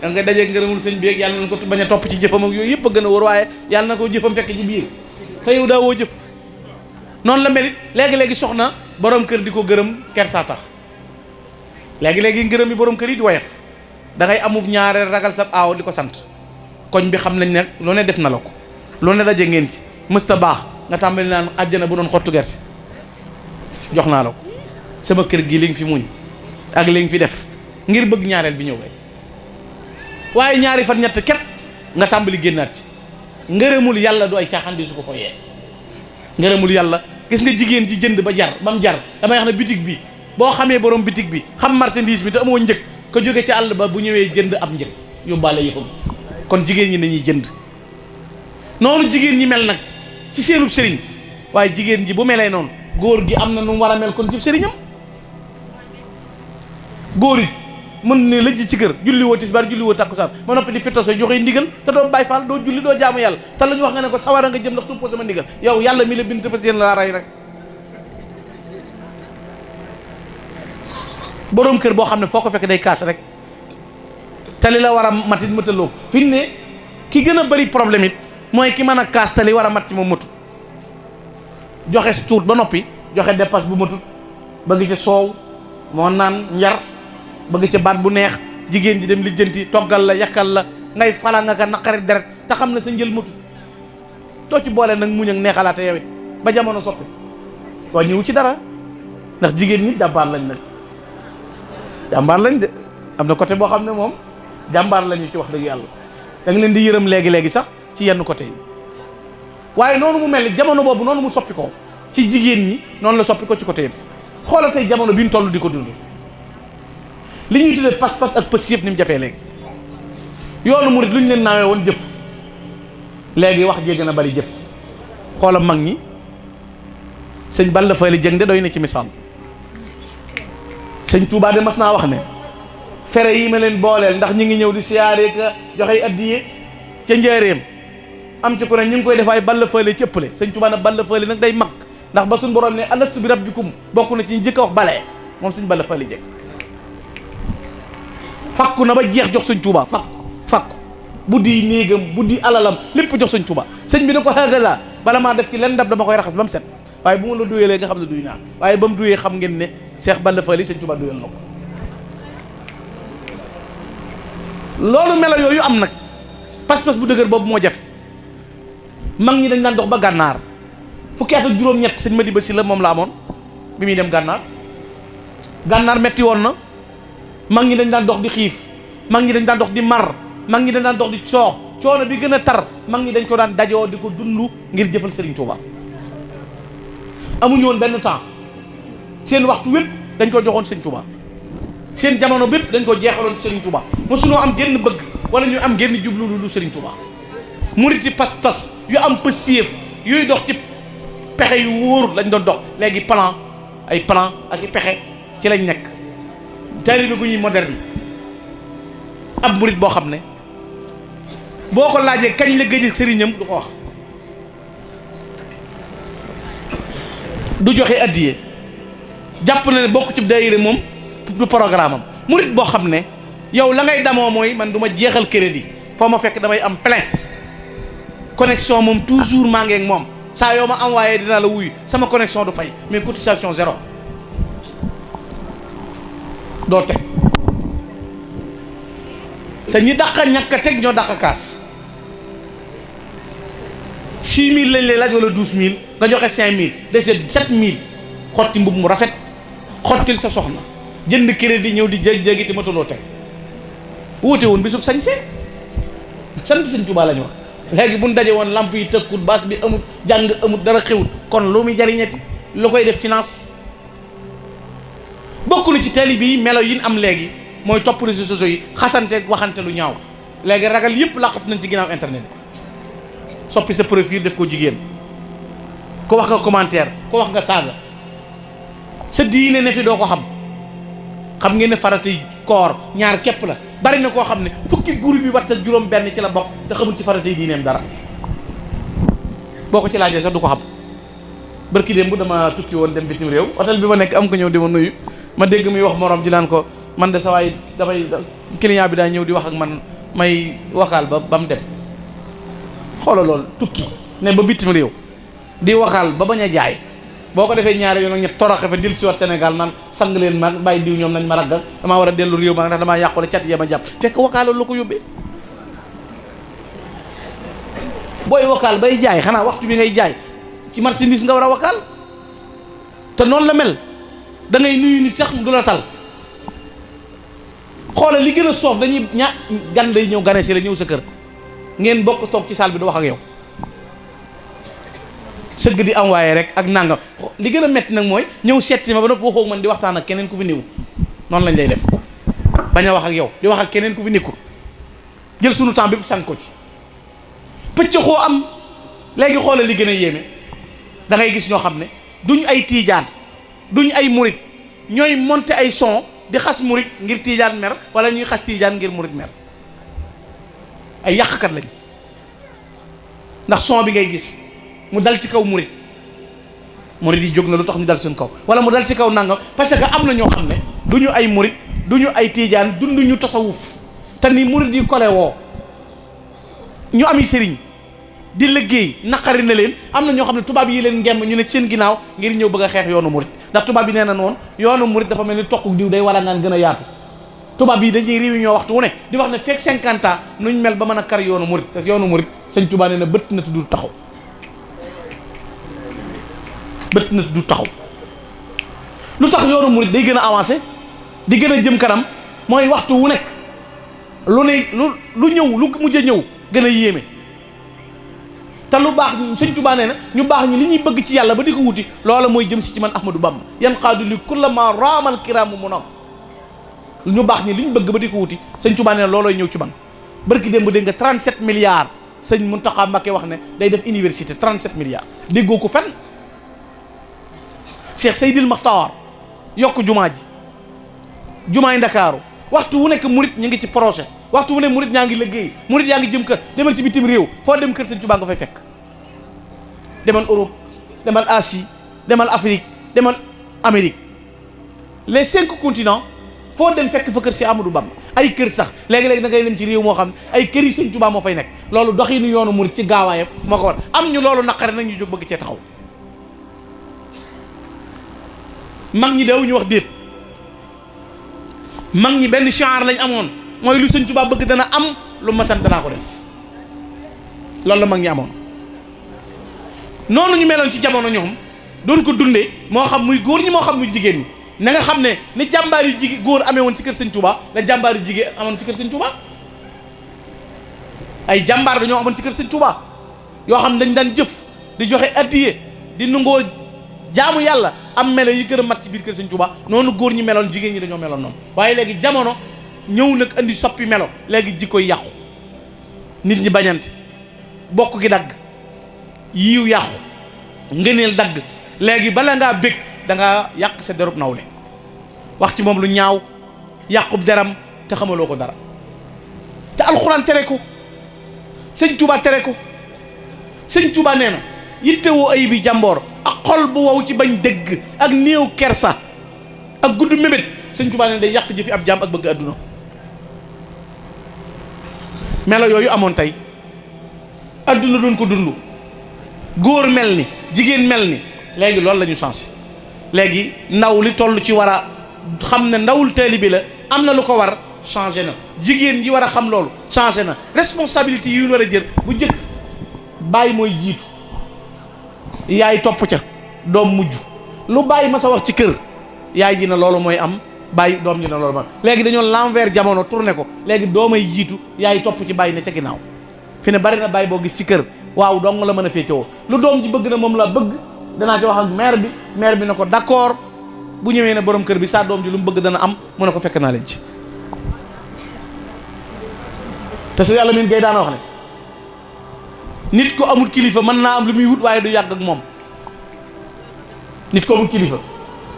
da nga dajee ngërëmul sëñ bi ak yàlla na ko bañ a topp ci jëfam ak yooyu yëpp a gën a wóor waaye yàlla na ko jëfam fekk ci biir te yow daa woo jëf noonu la melit léegi-léegi soxna borom kër di ko gërëm kersa tax léegi-léegi ngërëm yi borom kër yi di woyof da ngay amub ñaareel ragal sab aaw di ko sant koñ bi xam nañ ne lu ne def na la ko lu ne daje ngeen ci mësta baax nga tàmbali naan àjjana bu doon xottu gerte jox naa la ko sama kër gi li nga fi muñ ak li nga fi def ngir bëgg ñaareel bi ñëw rek waaye ñaari fan ñett képp nga tàmbali génnaat ci ngërëmul yàlla du ay caaxaan di su ko ko yee ngërëmul yàlla gis nga jigéen ji jënd ba mu jar damay wax ne bitig bi boo xamee borom bitig bi xam marchandise bi te amoo njëg ko jóge ci àll ba bu ñëwee jënd ab njëg yóbbaale yëfam kon jigéen ñi nañuy jënd noonu jigéen ñi mel nag ci seenub sëriñ waaye jigéen ji bu melee noonu góor gi am na nu mu war a mel kon ci sëriñam. góor it mën ne lëjj ci kër julli woo tisbaar julli woo takkusaan ma noppi di fitta sa joxe ndigal te doo bàyyi faal doo julli doo jaamu yàlla te la ñu wax nga ne ko sawara nga jëm ndax tuppoo sama ndigal yow yàlla mi la bind te fas yéen laa rey rek. boroom kër boo xam ne foo ko fekk day kaas rek te li la war a matit mataloo fi ne ki gën a bari problème it mooy ki mën a kaas te li war a mat ci moom matut joxe tuut ba noppi joxe dépasse bu matut bëgg ca soow moo naan njar bëgg ca baat bu neex jigéen ji dem lijjanti toggal la yakkal la ngay fala nga ka naqari deret te xam ne sa njël matut doo ci boole nag muñ ak neexalaate yow it ba jamono soppi waaye ñëwu ci dara ndax jigéen ñi jàmbaar lañ nag jàmbaar lañ de am na côté boo xam ne moom jàmbaar lañu ci wax dëgg yàlla da nga leen di yërëm léegi-léegi sax ci yenn côté yi waaye noonu mu mel ni jamono boobu noonu mu soppi ko ci jigéen ñi noonu la soppi ko ci côté yëpp xoolal tey jamono bi ñu toll di ko dund li ñuy tuddee pas-pas ak pës yëpp ni mu jafee léegi yoonu murit lu ñu leen naawee woon jëf léegi wax jee gën a bari jëf ci xoolal mag ñi sëñ Balla Fally Dieng de doy na ci misaal sëñ Touba de mas naa wax ne fere yi ma leen booleel ndax ñi ngi ñëw di siyaare ka joxe addiye ca njaareem am ci ku ne ñu ngi koy def ay Balla Fally ci ëppale sëñ Touba nag Balla Fally nag day mag ndax ba suñ borom ne alastu bi rabbikum bokk na ci njëkk a wax balee moom sëñ Balla Fally Dieng fakku na ba jeex jox sëñ Touba fakku buddi néegam buddi alalam lépp jox sëñ Touba sëñ bi ne ko hagaza bala maa def ci len ndab dama koy raxas ba mu set waaye bu ma la duyelee nga xam ne duy naa waaye ba mu duyee xam ngeen ne Cheikh Balla Fally sëñ Touba duyal na ko loolu melo yooyu am nag pas-pas bu dëgër boobu moo jafe mag ñi dañ daan dox ba gànnaar fukki at ak juróom-ñett sëñ Madiba Sylla moom la amoon bi muy dem gànnaar metti woon na mag ñi dañ daan dox di xiif mag ñi dañ daan dox di mar mag ñi dañ daan dox di coono bi gën a tar mag ñi dañ ko daan dajoo di ko dund ngir jëfal Serigne Touba amuñu woon benn temps seen waxtu wépp dañ ko joxoon Serigne Touba seen jamono bépp dañ ko jeexaloon Serigne Touba mosunoo am genn bëgg wala ñu am genn jublu lu Serigne Touba murit yi pas-pas yu am pësief yuy dox ci pexe yu wóor lañ doon dox léegi plan ak i pexe ci lañ nekk taalibe gu ñuy moderne ab murit boo xam ne boo ko laajee kañ la gëj sëriñam du ko wax du joxe addiye jàpp na ne bokk ci daayira moom du programme am murit boo xam ne yow la ngay damoo mooy man du ma jeexal crédit foo ma fekk damay am plein connexion moom toujours maa ngi ak moom saa yoo ma envoyé dinaa la wuyu sama connexion du fay mais cotisation zéro doo teg te ñi dàq ñàkk a teg ñoo dàq kaas 6000 lañ lay laaj wala 12000 nga joxe 5000 dese 7000 xotti mbub mu rafet xottil sa soxna jënd crédit ñëw di jéggi te matuloo teg wóote woon bisub sañse sant Sëñ Tuubaa lañu wax léegi bu ñu daje woon lamp yi tëkkut baas bi amut jàng amut dara xewut kon lu muy jariñeti lu koy def finance bokk na ci taalibe yi melo yi am léegi mooy topp réseaux sociaux yi xasante waxante lu ñaaw léegi ragal yëpp laqatu nañ ci ginnaaw internet soppi sa profil def ko jigéen ko wax nga commentaire ko wax nga saaga sa diine ne fi doo ko xam ngeen ne faratay koor ñaar képp la bari na koo xam ne fukki groupe bi wat sa juróom benn ci la bokk te xamul ci faratay diineem dara boo ko ci laajee sax du ko xam barki démb bu dama tukki woon dem bitim réew hôtel bi ma nekk am ko ñëw di ma nuyu ma dégg muy wax morom ji naan ko man de sa waay damay client bi daa ñëw di wax ak man may wakaal ba mu dem xoolal loolu tukki ne ba bitim réew di wakaal ba bañ a jaay boo ko defee ñaari yoon ak ñett toroxe fa dil si wat Sénégal naan sang leen ma bàyyi diw ñoom nañ ma raggal damaa war a dellu réew ma ndax damaa yàqule cat yee ma jàpp fekk wakaal la ko yóbbee booy wakaal bay jaay xanaa waxtu bi ngay jaay ci marchandise nga war a wakaal te noonu la mel da ngay nuyu nit sax du la tal xoolal li gën a soof dañuy gan day ñëw gane si la ñëw sa kër ngeen bokk toog ci salle bi du wax ak yow sëgg di envoyé rek ak nangam li gën a metti nag mooy ñëw seet si ma ba noppi waxoo man di waxtaan ak keneen ku fi néewul noonu lañ lay def bañ a wax ak yow di wax ak keneen ku fi nekkul jël sunu temps bépp sànq ko ci pëcc xoo am. léegi xoolal li gën a yéeme da ngay gis ñoo xam ne duñ ay tiijaan duñ ay murit ñooy monter ay son di xas murit ngir tiijaan mer wala ñuy xas tiijaan ngir murit mer ay yàqkat lañ ndax son bi ngay gis mu dal ci kaw murit yi jóg na lu tax ñu dal suñ kaw wala mu dal ci kaw nangam parce que am na ñoo xam ne duñu ay murit duñu ay tiijaan dunduñu tasawuf te ni murit yi kole woo ñu ami sëriñ di liggéey naqari na leen am na ñoo xam ne tubaab yi leen ngemb ñu ne seen ginnaaw ngir ñëw bëgg a xeex yoonu murit ndax tubaab yi nee na noonu yoonu murit dafa mel ni toq diw day wala ngaan gën a yaatu tubaab yi dañuy réunion waxtu wu ne di wax ne fekk 50 ans nuñ mel ba mën a kar yoonu murit te yoonu murit sëñ Tuubaa nee na bëtt na du taxaw bëtt na du taxaw lu tax yoonu murit day gën a avancé di gën a jëm kanam mooy waxtu wu nekk lu ne lu ñëw lu mujj a ñëw gën a yéeme te lu baax sëñ Tuubaa nee na ñu baax ñi li ñuy bëgg ci yàlla ba di ko wuti loola mooy jëm si ci man Ahmadou Bamba yan xaadu li kulla ma raamal kiraamu mu nam ñu baax ñi li ñu bëgg ba di ko wuti sëñ Tuubaa nee na loolooy ñëw ci man barki démb dégg nga 37 milliards sëñ Muntaxa Mbakke wax ne day def université 37 milliards déggoo ko fenn Cheikh Seydil Maxtaar yokk jumaa ji jumaay Ndakaaru waxtu wu nekk murit ñu ngi ci projet waxtu wu ne murit ñaa ngi liggéey murit yaa ngi jëm kër demal ci bitim réew foo dem kër sëñ Tuubaa nga fay fekk demal Europe demal Asie demal Afrique demal Amérique les 5 continents foo dem fekk fa kër si Amadou Bamba ay kër sax léegi-léegi da ngay dem ci réew moo xam ne ay kër yi sëñ Tuubaa moo fay nekk loolu doxinu yoonu murit ci gaawaayam moo ko war am ñu loolu naqare nag ñu jóg bëgg cee taxaw mag ñi daw ñu wax déet mag ñi benn genre lañ amoon mooy lu sëñ Tuubaa bëgg dana am lu ma sant danaa ko def loolu la mag ñi amoon noonu ñu meloon ci jamono ñoom doon ko dundee moo xam muy góor ñi moo xam muy jigéen ñi na nga xam ne ni jàmbaar yu jigéen góor amee woon ci kër sëñ Tuubaa la jàmbaar yu jigéen amoon ci kër sëñ Tuubaa ay jàmbaar dañoo amoon ci kër sëñ Tuubaa yoo xam dañ daan jëf di joxe addiye di nungoo jaamu yàlla am melo yi gën a mat ci biir kër sëñ Tuubaa noonu góor ñi meloon jigéen ñi dañoo meloon noonu waaye léegi jamono ñëw nag andi soppi melo léegi jikkoy yàqu nit ñi bañante bokk gi dagg yiiw yàqu ngëneel dagg léegi bala ngaa bég da ngaa yàq sa derub nawle wax ci moom lu ñaaw yàqub deram te xamaloo ko dara te alxuraan tere ko sëñ Tuubaa tere ko sëñ Tuubaa nee na yittewoo ay bi jàmboor ak xol bu wow ci bañ dëgg ak néew kersa ak gudd mébét sëñ Tuubaa nee na day yàq jëfi ab jàmm ak bëgg adduna melo yooyu amoon tey adduna doon ko dund góor mel ni jigéen mel ni léegi loolu la ñu changé léegi ndaw li toll ci war a xam ne ndawul taalibe la am na lu ko war changé na jigéen ji war a xam loolu changé na responsabilité yi ñu war a jël bu njëkk bàyyi mooy jiitu yaay topp ca doom mujj lu bàyyi ma sa wax ci kër yaay ji na loolu mooy am bàyyi doom ji na loolu mooy léegi dañoo l'envers jamono tourné ko léegi doomay jiitu yaay topp ci bàyyi ne ca ginnaaw fi ne bari na bàyyi boo gis ci kër waaw dong la mën a féetewoo lu doom ji bëgg na moom la bëgg danaa ci wax ak maire bi na ko d'accord bu ñëwee ne borom kër bi saa doom ji lu mu bëgg dana am mu ne ko fekk naa leen ci te su yàlla min gay daana wax ne nit ko amul kilifa mën naa am li muy wut waaye du yàgg ak moom nit ko amul kilifa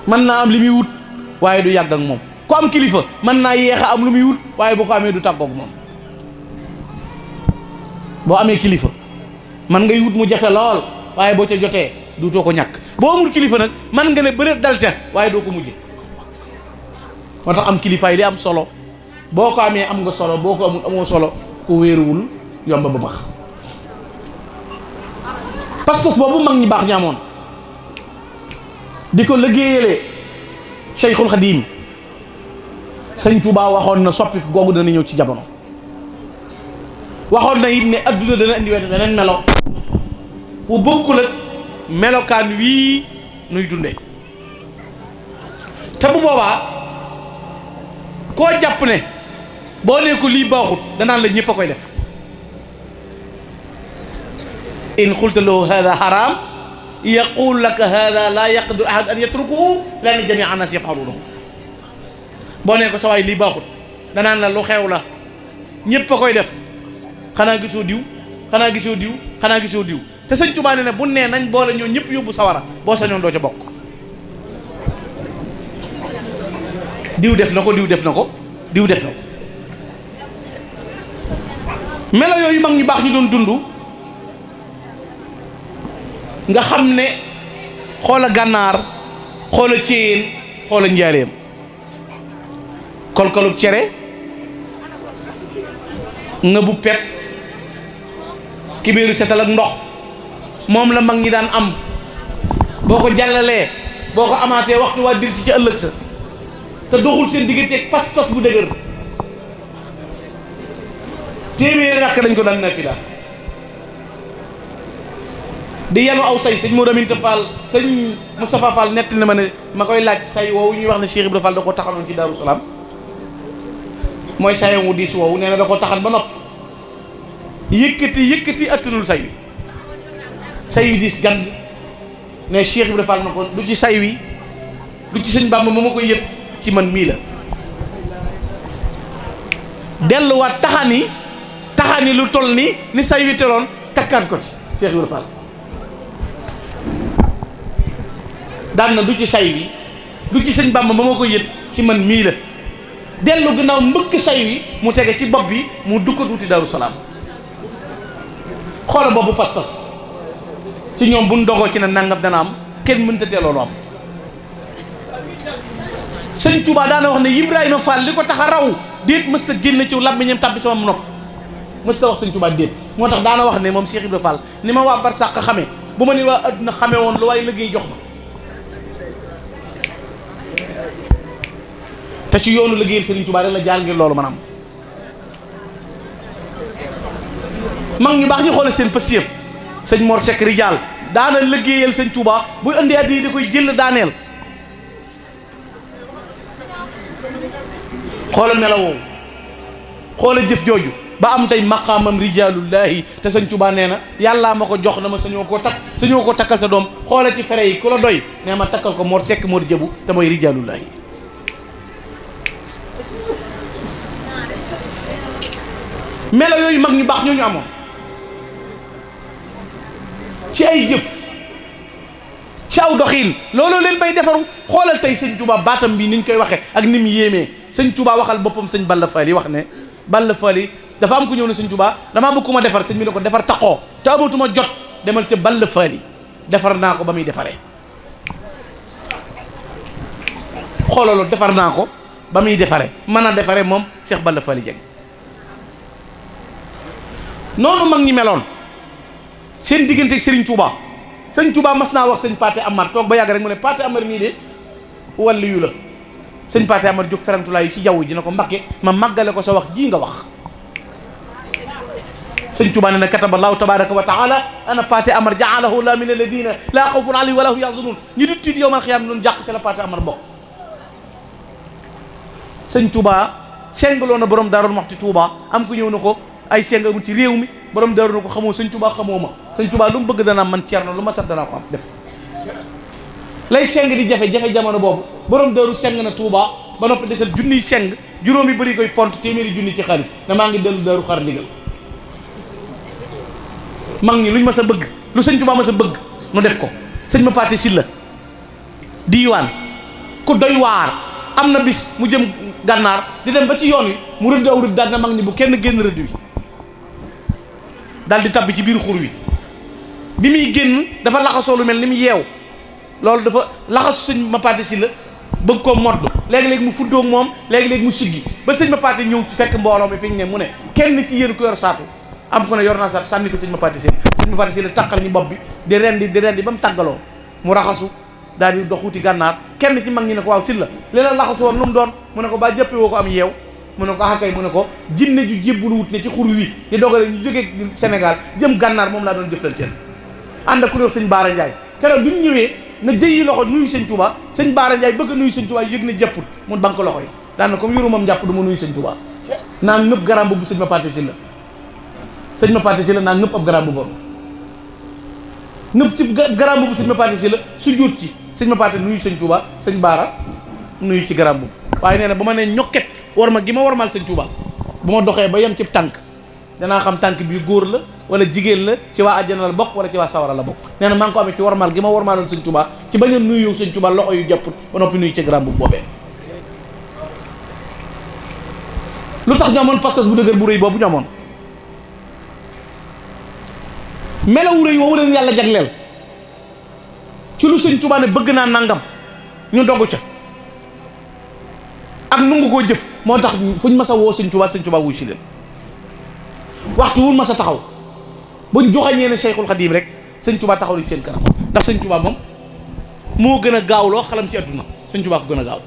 mën naa am li muy wut waaye du yàgg ak moom ku am kilifa mën naa yéex a am lu muy wut waaye boo ko amee du tàggoog moom boo amee kilifa man ngay wut mu jafe lool waaye boo ca jotee duutoo ko ñàkk boo amul kilifa nag man nga ne bëreet dal ca waaye doo ko mujje moo tax am kilifa yi di am solo boo ko amee am nga solo boo ko amul amoo solo ku wéeruwul yomba ba bax pas-pas boobu mag ñi baax ñi amoon di ko liggéeyalee Cheikhul Khadim sëñ Touba waxoon na soppi googu dana ñëw ci jamono waxoon na it ne adduna dana indi beneen melo bu bokkul ak melokaan wii nuy dunde te bu boobaa koo jàpp ne boo nee ko lii baaxut danaan la ñëpp a koy def in qulta lahu hada haram yaqul laka hada la yaqdiru ahad an yatrukuhu la ni jamia annas yafalunahu boo nee ko sa waay lii baaxut danaan la lu xew la ñëpp a koy def xanaa gisoo diw xanaa gisoo diw xanaa gisoo diw te sëñ Tuubaa ne bu nee nañ boole ñoo ñëpp yóbbu sawara boo sañoon doo ca bokk. diw def na ko diw def na ko diw def na ko melo yooyu mag ñu baax ñu doon dund nga xam ne xoola gànnaar xoola céyeen xoola njaareem kolkolub cere nga bu pep kibéeru setal ak ndox moom la mag ñi daan am boo ko jàllalee boo ko amaatee waxtu waa dir si ci ëllëg sa te doxul seen digganteeg pas-pas bu dëgër téeméeri rakk dañ ko daan nafila di yenu aw say sëñ Modou Aminta Fall sëñ Moustapha Fall nettali na ma ne ma koy laaj say woowu ñuy wax ne Cheikh Ibrahima Fall da ko taxanoon ci Daaru Salaam mooy sayam wu diis woowu nee na da ko taxan ba noppi yëkkati attanul say wi diis gan ne Cheikh Ibrahima Fall na ko du ci say wi du ci sëñ Bàmba ma koy yëpp ci man mii la delluwaat taxani lu toll ni say wi teloon takkaat ko ci Cheikh Ibrahima Fall daan na du ci say wi du ci sëñ Bàmba ma koy yëpp ci man mii la dellu gannaaw mbëkk say wi mu tege ci bopp bi mu dukkat wuti Daaru Salaam xoola boobu pas-pas ci ñoom buñ dogoo ci ne nangam dana am kenn mënta tee loolu am sëñ Touba daana wax ne Ibrahima Fall li ko tax a raw déet mës a génn ci làmmiñam tàbbi sama nopp mës ta wax sëñ Touba déet moo tax daana wax ne moom Cheikh Ibrahima Fall ni ma waa barsàq xamee bu ma ni waa adduna xamee woon lu waaye liggéey jox ma te ci yoonu liggéeyal Sëriñ Touba rek la jaar ngir loolu maanaam mag ñu baax ñu xoole seen pësiyëf sëñ Mor Seck Rijaal daana liggéeyal sëñ Touba buy indi addi da koy jël daaneel xoola melawoo xoola jëf jooju ba am tey maqaamam rijaalullahi te sëñ Touba nee na yàllaa ma ko jox na ma sañoo ko takkal sa doom xoola ci fere yi ku la doy nee ma takkal ko Mor Seck Mor Jëbu te mooy rijaalullahi melo yooyu mag ñu baax ñoo ñu amoon ci ay jëf ci aw doxiin looloo leen bay defaru xoolal tey sëñ Touba baatam bi niñ koy waxee ak ni mu yéemee sëñ Touba waxal boppam sëñ Balla Fall yi wax ne Balla Fall yi dafa am ku ñëw ne sëñ Touba damaa bëgg ku ma defar sëñ bi ne ko defar taqoo te amatuma jot demal ca Balla Fall yi defar naa ko ba muy defaree xoolal defar naa ko ba muy defaree mën a defaree moom Cheikh Balla Fall yi jeg noonu mag ñi meloon seen diggante ak Serigne Touba sëñ Touba mas naa wax sëñ Paate Amar toog ba yàgg rek mu ne Paate Amar mii de wàllu yu la sëñ Paate Amar jóg ferantulaay yi ci jaww ji na ko Mbakke ma màggale ko sa wax ji nga wax sëñ Touba ne na kataballahu tabaraka wa taala ana Paate Amar jaalahu la min alladina laa xawfun alayhim wala hum yaxzanun ñi di tiit yow man xiyaam noonu jàq ca la Paate Amar bokk sëñ Touba sengaloo na borom Daarul Muxti Touba am ku ñëw na ko ay seng amul ci réew mi borom Daaru na ko xamoo sëñ Touba xamoo ma sëñ Touba lu mu bëgg danaa man Ceerno lu ma sat danaa ko am def lay seng di jafe-jafe jamono boobu borom Daaru seng na Touba ba noppi desal junniy seng juróomi bëri koy pont téeméeri junni ci xaalis na maa ngi dellu Daaru xar ndigal mag ñi luñ ma sa bëgg lu sëñ Touba ma sa bëgg nu def ko sëñ ma Paate Sylla diiwaan ku doy waar am na bis mu jëm gànnaar di dem ba ci yoon wi mu rëdd aw rëdd daal na mag ñi bu kenn génn rëdd wi daal di tabbi ci biir xur wi bi muy génn dafa laxasoo lu mel ni mu yeew loolu dafa laxasu sëñ ma Paate Sylla bëgg koo modd léegi-léegi mu fuddoog moom léegi-léegi mu siggi ba sëñ ma Paate ñëw ci fekk mbooloo mi fi ñu ne mu ne kenn ci yéen ko yor saatu am ko ne yor naa saatu sànni ko sëñ ma Paate Sylla sëñ ma Paate Sylla tàqal ñu bopp bi di rendi ba mu tàggaloo mu raxasu daal di dox wuti gànnaar kenn ci mag ñi ne ko waaw Sylla li la laxasu woon lu mu doon mu ne ko ba jëppe woo ko am yeew mu ne ko kay mu ne ko jinne ju jébbulu wut ne ci xur wi di dogale ñu jógee Sénégal jëm gànnaar moom laa doon jëflanteel ànd ak ku ne wax sëñ Baara Ndiaye keroog bi mu ñëwee na jëyi loxo nuyu sëñ Touba sëñ Baara Ndiaye bëgg nuyu sëñ Touba yëg ne jàpput mun banque loxo yi daan na comme yoru moom jàpp du ma nuyu sëñ Touba naan ngëpp garam boobu sëñ ma Paate Sylla naa ngëpp ab garam boobu ngëpp ci garam boobu sëñ ma Paate Sylla su jóot ci sëñ ma Paate nuyu sëñ Touba sëñ Baara nuyu ci garam boobu waaye nee na ba ma ne ñokket war ma gi ma warmal sëñ Touba bu ma doxee ba yem ci tànk danaa xam tànk bi góor la wala jigéen la, ci waa àjjana la bokk wala ci waa sawara la bokk. nee na maa ngi ko amee ci warmaal gi ma warmaaloon sëñ Tuubaa ci bañ a nuyu sëñ Tuubaa loxo yu jàpput ba noppi nuyu ci grand bu boobee. lu tax ñu amoon pas-pas bu dëgër bu rëy boobu ñu amoon melawu rëy woowu leen yàlla jagleel ci lu sëñ Tuubaa ne bëgg naa nangam ñu dogu ca ak nungu koo jëf moo tax fuñ mas a woo sëñ Tuubaa wuy si leen waxtu wul mas a taxaw buñ joxañee ne Cheikhul Khadim rek sëñ Tuubaa taxaw ci seen kanam ndax sëñ Tuubaa moom moo gën a gaaw loo xalam ci àdduna sëñ Tuubaa ko gën a gaaw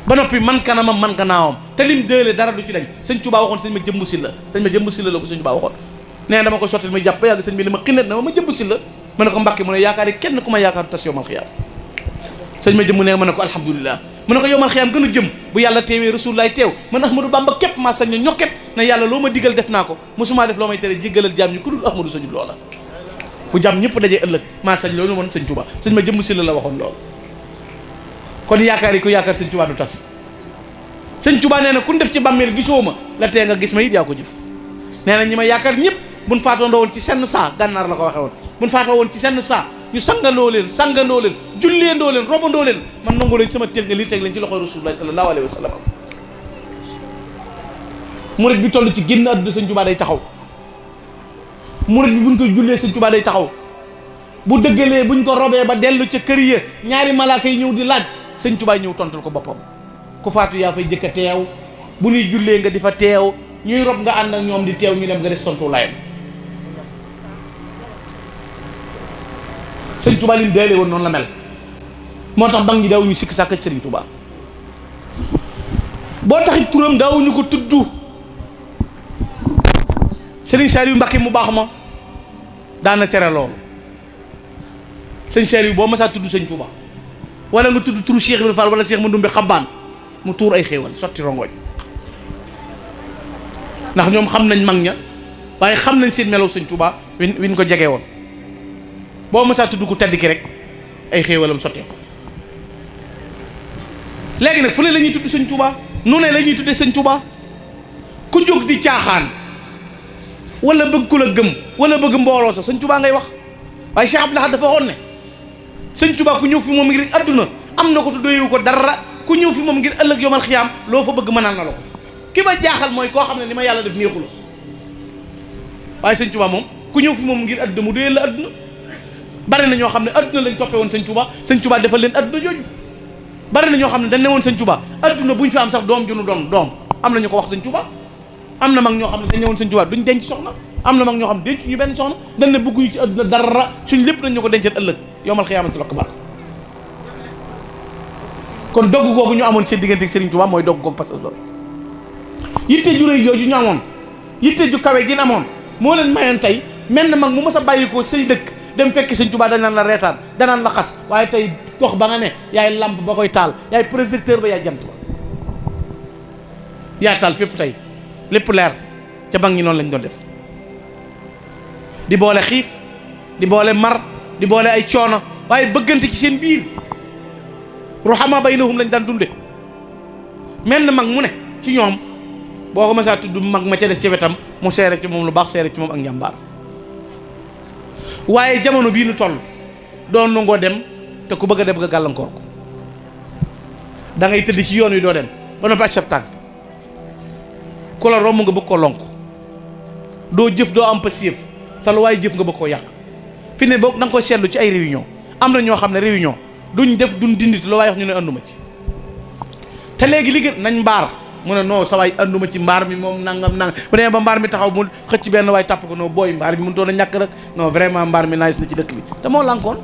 ba noppi man kanamam man gannaawam te lim dëële dara du ci dañ sëñ Tuubaa waxoon sëñ ma jëmb si la la ko sëñ Tuubaa waxoon nee dama ko sottil muy jàpp ba yàgg sëñ bi ne ma xinnet na ma jëmb si la ma ne ko Mbàkke mu ne yaakaar yi kenn ku ma yaakaar tas yowmal xiyaam sëñ ma jëmb ne ma ne ko alhamdulilah mu ne ko yowmal xiyaam gën a jëm bu yàlla teewee rasulullaay teew man Ahmadou Bamba képp maa sañ na ñokket ne yàlla loo ma digal def naa ko mosumaa def loo may tere jéggalal jaam ñi ku dul Ahmadou sañu loola bu jaam ñëpp dajee ëllëg maa sañ loolu woon sëñ Tuubaa sëñ ma jëmb si la waxoon loolu kon yaakaar yi ku yaakaar sëñ Tuubaa du tas sëñ Tuubaa nee na ku def ci bàmmeel gisoo ma la tee nga gis ma it yaa ko jëf nee na ñi ma yaakaar ñëpp buñ faatoo woon ci senn saa gànnaar la ko waxe woon buñ faatoo woon ci senn saa ñu sangandoo leen julleendoo leen robandoo leen man nangu leen sama teel nga lii teg leen ci loxoy Rasulullah sallallahu alayhi wa sallam murit bi toll ci génn àdduna sëñ Tuubaa day taxaw murit bi buñ koy jullee sëñ Tuubaa day taxaw bu dëggalee buñ ko robee ba dellu ca kër ya ñaari malaaka yi ñëw di laaj sëñ Tuubaa ñëw tontul ko boppam ku faatu yaa fay jëkk a teew bu ñuy jullee nga di fa teew ñuy rob nga ànd ak ñoom di teew ñu dem nga des tontu layam sëñ Tuubaa lim deelee woon noonu la mel moo tax bang ñi daawuñu sikk sàkk ci sëriñ Tuubaa boo taxit turam daawuñu ko tudd sëriñ Saliou Mbacké mu baax ma daana tere loolu sëñ Saliou boo masaa tudd sëñ Tuubaa wala nga tudd turu Cheikh Ibrahima Fall wala Cheikh Mandoumbe Xabaan mu tuur ay xéewal sotti rongoñ ndax ñoom xam nañ mag ña waaye xam nañ seen melaw sëñ Tuubaa win ko jege woon boo mësaa tudd ku tedd ki rek ay xéewalam sottee léegi nag fu ne la ñuy tudd sëñ Tuubaa nu ne la ñuy tuddee sëñ Tuubaa ku jóg di caaxaan wala bëgg ku la gëm wala bëgg mbooloo sax sëñ Tuubaa ngay wax waaye Cheikh Abdou Lahad dafa waxoon ne sëñ Tuubaa ku ñëw fi moom ngir adduna am na ko te doyewu ko dara ku ñëw fi moom ngir ëllëg yomal xiyaam loo fa bëgg mënal na la ko ki ma jaaxal mooy koo xam ne ni ma yàlla def neexu la waaye sëñ Tuubaa moom ku ñëw fi moom ngir adduna mu doyee la adduna bari na ñoo xam ne adduna lañ toppee woon sëñ Tuubaa defal leen adduna jooju bari na ñoo xam ne dañ ne woon sëñ Tuubaa adduna buñ fi am sax doom ju nu doom am na ñu ko wax sëñ Tuubaa am na mag ñoo xam ne dañ ne woon sëñ Tuubaa duñ denc soxna am na mag ñoo xam ne denc ñu benn soxna dañ ne bëgguñu ci adduna dara suñ lépp dañ ñu ko dencal ëllëg yowmal xiyaamatul akbar kon dogg googu ñu amoon seen diggante ak Sëriñ Tuubaa mooy dogg googu parce que loolu yitte ju rëy jooju ñu amoon yitte ju kawe gi amoon moo leen mayoon tey mel na mag mu mës a bàyyi ko say dëkk dem fekk Sëñ Tuubaa danaan la reetaan danaan la xas waaye tey gox ba nga ne yaay lamp ba koy taal yaay projecteur ba yaay jant ba yaa taal fépp tey lépp leer ca mag ñi noonu lañ doon def di boole xiif di boole mar di boole ay coono waaye bëggante ci seen biir ruhama baynahum lañ daan dunde mel na mag mu ne ci ñoom boo ko mësaa tudd mag ma ca des ci wetam mu seere ci moom lu baax seere ci moom ak njàmbaar waaye jamono bii nu toll doon nangoo dem te ku bëgg a dem nga gàllankoor ko da ngay tëdd ci yoon wi doo dem ba noppi ak sab tànk ku la romb nga bëgg koo lonk doo jëf doo am passif te lu waaye jëf nga bëgg koo yàq fi ne boog da nga koy seetlu ci ay réunion am na ñoo xam ne réunion duñ def duñ dindit lu waaye wax ñu ne anduma ci te léegi li gën nañ mbaar mu ne non sa waay anduma ci mbaar mi moom nangam bu demee ba mbaar mi taxaw mu xëcc benn waay tàpp ko non booy mbaar mi mënu toon a ñàkk rek non vraiment mbaar mi nice na ci dëkk bi te moo lànkoon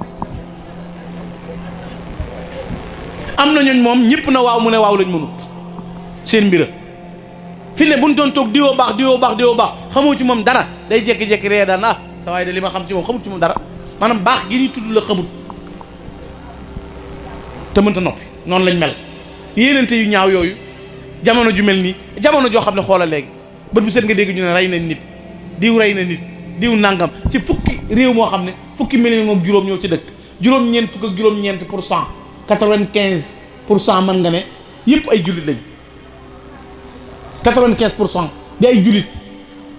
am na ñooñ moom ñëpp na waaw mu ne waaw lañ mënut seen mbira fi ne buñ doon toog diwoo baax xamoo ci moom dara day jékki-jékki ree daan sa waay de li ma xam ci moom xamut ci moom dara maanaam baax gi ñuy tudd la xamut te mënta noppi noonu lañ mel yéenante yu ñaaw yooyu jamono ju mel nii jamono joo xam ne xoolal léegi bët bu set nga dégg ñu ne rey nañ nit diw rey na nit diw nangam ci fukki réew moo xam ne fukki million ak juróom ñoo ci dëkk juróom-ñeent fukk ak juróom-ñeent pour cent 95% mën nga ne yëpp ay jullit lañ 95% di ay jullit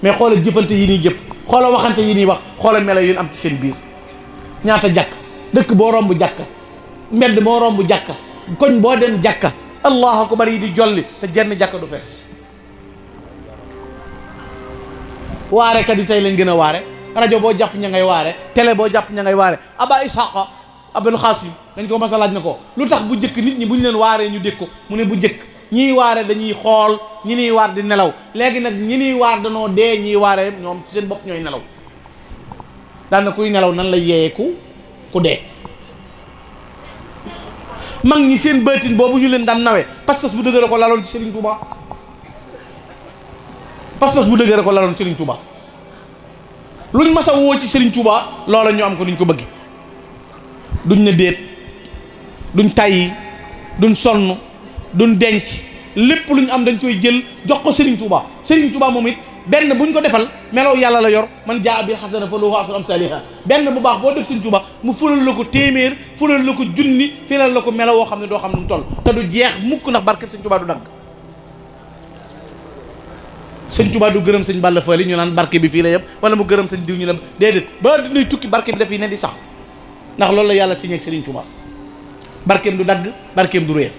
mais xoolal jëfante yi ñuy jëf xoolal waxante yi ñuy wax xoolal melo yu am ci seen biir ñaata jàkk dëkk boo romb jàkka mbedd moo romb jàkka koñ boo dem jàkka allahu akbar yi di jolli te jenn jàkka du fees waare kat yi tey lañ gën a waare rajo boo jàpp ña ngay waare télé boo jàpp ña ngay waare aba ishaqa abul xaasim dañ ko mas a laaj na ko lu tax bu njëkk nit ñi bu ñu leen waaree ñu dégg ko mu ne bu njëkk ñiy waare dañuy xool ñi niy waar di nelaw léegi nag ñi niy waar danoo dee ñiy waare ñoom ci seen bopp ñooy nelaw daan na kuy nelaw nan la yeeyee ku dee mag ñi seen bëtin boobu ñu leen daan nawee pas-pas bu dëgër ko laloon ci Serigne Touba pas-pas bu dëgër ko laloon ci Serigne Touba luñ mas a woo ci Serigne Touba loola ñu am ko niñ ko bëgg duñ ne déet duñ tayyi duñ sonn duñ denc lépp luñ am dañ koy jël jox ko Serigne Touba Serigne Touba moom it benn buñ ko defal melaw yàlla la yor man jaa bil xasana fa lahu asru amsaliha benn bu baax boo def Serigne Touba mu fulal la ko téeméer fulal la ko junni filal la ko melaw woo xam ne doo xam nu mu toll te du jeex mukk ndax barke Serigne Touba du dagg Serigne Touba du gërëm sëñ Balla Fally ñu naan barke bi fii la yëpp wala mu gërëm sëñ diw ñu la déedéet ba dinay tukki barke bi daf yi ne di sax ndax loolu la yàlla signé ak Serigne Touba barkeem du dagg barkeem du réer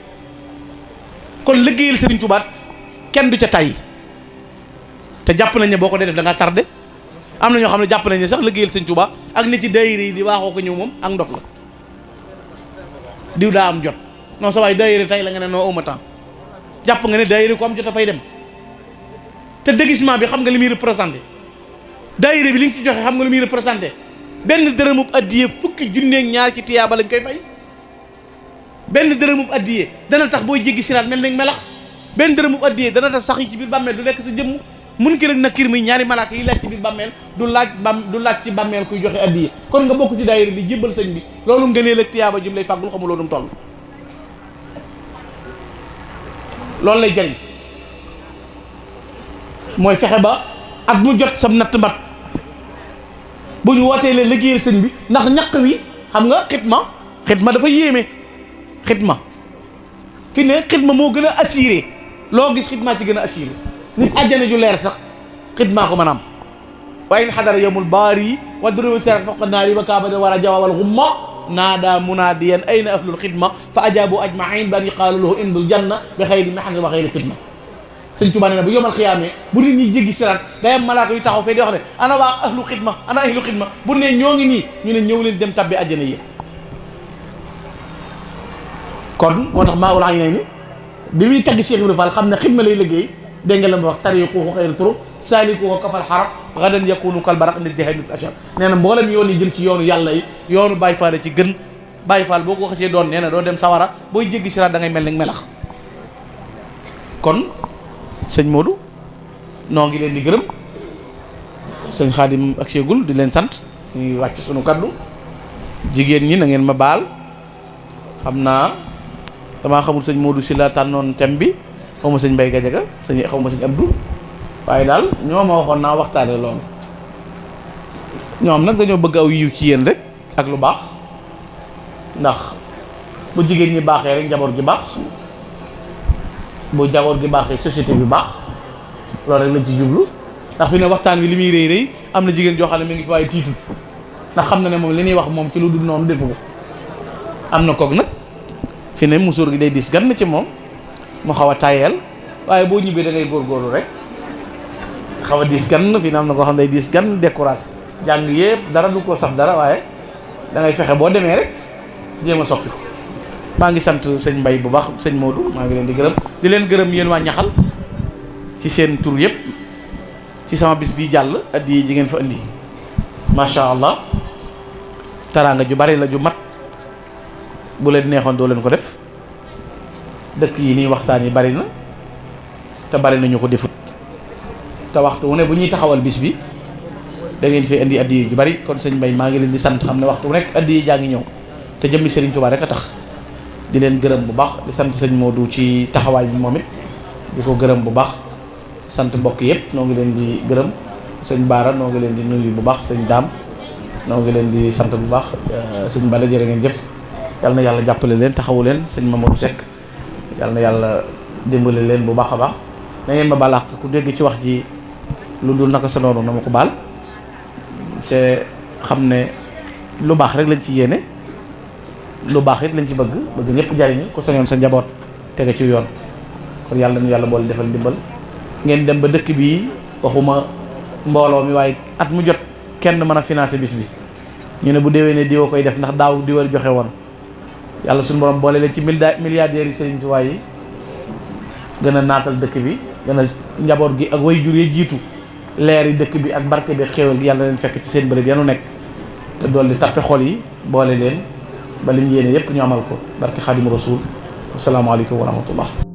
kon liggéeyal Serigne Touba kenn du ca tay te jàpp nañ ne boo ko dee def da ngaa tardé am na ñoo xam ne jàpp nañ ne sax liggéeyal Serigne Touba ak ni ci daayira yi di waaxoo ko ñëw moom ak ndof la diw daa am jot non sa waay daayira tay la nga ne noo awma temps jàpp nga ne daayira ko am jot dafay dem te déguisement bi xam nga li muy représenté daayira bi li nga ci joxe xam nga li muy représenté benn dërëmub addiyee fukki junneeg ñaar ci tiyaaba lañ koy fay benn dërëmub addiyee dana tax booy jéggi siraat mel nañ melax benn dërëmub addiyee dana tax sax yi ci biir bàmmeel du nekk sa jëmm munkar ak nakiir muy ñaari malaaka yi laaj ci biir bàmmeel du laaj ci bàmmeel kuy joxe addiyee kon nga bokk ci daayira di jébbal sëñ bi loolu ngëneel ak tiyaaba jum lay fàggul xamuloo nu mu toll loolu lay jariñ mooy fexe ba at mu jot sam natt mbat bu ñu wootee leen liggéeyal sëñ bi ndax ñaq wi xam nga xitma dafa yéeme xitma fi ne xitma moo gën a assuré loo gis xitma ci gën a assuré nit àjjana ju leer sax xitma ko mën a am waaye in xadara yawmul baari wa duriba sirat fawqa naari wa kaabada war a jawawal xumma naada munaadiyan ayna ahlul xidma fa ajaabu ajmain bi an yuqaalu lahu indul janna bi xayri mahnin wa xayri xidma sëñ Tuubaa nee na bu yomal xiyaamee bu nit ñi jéggi siraat day am malaaka yu taxaw fee di wax ne ana waa ahlu xidma ana ahlu xidma bu ne ñoo ngi nii ñu ne ñëw leen dem tabbi àjjana yi kon moo tax maa ul aynayni bi muy tagg Cheikh Ibrahima Fall xam ne xidma lay liggéey dégg nga la ma wax tariquhu xayru turuq salikuhu kafal xaraq gadan yakunu kal baraq li jahannam ashar nee na mboolem yoon yi jëm ci yoonu yàlla yi yoonu Baye Fall ci gën Baye Fall boo ko xasee doon nee na doo dem sawara booy jéggi siraat da ngay mel ni melax kon sëñ Modou noo ngi leen di gërëm sëñ Xaadim ak Cheikhul di leen sant ñuy wàcc sunu kaddu jigéen ñi na ngeen ma baal xam naa damaa xamul sëñ Modou si la tànnoon thème bi xaw ma sëñ Mbaye Gadiaga xaw ma sëñ Abdou waaye daal ñoo ma waxoon naa waxtaane loolu ñoom nag dañoo bëgg aw yiw ci yéen rek ak lu baax ndax bu jigéen ñi baaxee rek njaboot gi baax bu jaboot gi baaxee société bi baax loolu rek lañ ci jublu ndax fi ne waxtaan wi li muy rëy rëy am na jigéen joo xam ne mi ngi fi waaye tiitu ndax xam na ne moom li ñuy wax moom ci lu dul noonu defu ko am na kook nag fi ne musóor gi day diis gan ci moom mu xaw a tayeel waaye boo ñibbee da ngay góorgóorlu rek xaw a diis gan fi ne am na koo xam ne day diis gan découragé jàng yëpp dara du ko saf dara waaye da ngay fexe boo demee rek jéem a soppi ko maa ngi sant sëñ Mbaye bu baax sëñ Modou maa ngi leen di gërëm di leen gërëm yéen waa Ñaxal ci seen tur yëpp ci sama bis bi jàll addi ji ngeen fa indi macha allah taraanga ju bari la ju mat bu leen neexoon doo leen ko def dëkk yi nii waxtaan yi bari na te bari nañu ko defut te waxtu wu ne bu ñuy taxawal bis bi da ngeen fi indi addi ju bari kon sëñ Mbaye maa ngi leen di sant xam ne waxtu wu nekk addi yi jaa ngi ñëw te jëmmi Serigne Touba rek a tax. di leen gërëm bu baax di sant sëñ Modou ci taxawaay bi moom it di ko gërëm bu baax sant mbokk yëpp noo ngi leen di gërëm sëñ Baara noo ngi leen di nuyu bu baax sëñ Daam noo ngi leen di sant bu baax sëñ Bala jërë ngeen jëf yal na yàlla jàppale leen taxawu leen sëñ Mamadou Seck yal na yàlla dimbale leen bu baax a baax na ngeen ma balaax ku dégg ci wax ji lu dul naka sa noonu na ma ko baal c'est xam ne lu baax rek lañ ci yéene lu baax it lañ ci bëgg ñëpp jariñu ko sañoon sa njaboot tege ci yoon kon yàlla nu yàlla boole defal ndimbal ngeen dem ba dëkk bii waxuma mbooloo mi waaye at mu jot kenn mën a financer bis bi ñu ne bu déwénee diwa koy def ndax daaw di war joxe woon yàlla suñu borom boole leen ci milliardaires yi Serigne Touba yi gën a naatal dëkk bi gën a njaboot gi ak way jur yi jiitu leer yi dëkk bi ak barke bi xéewal gi yàlla leen fekk ci seen bërëb yanu nekk te dool di tappe xol yi boole leen ba liñ yéene yépp ñu amal ko barke Xaadimu Rasuul asalaamaaleykum wa rahmatullah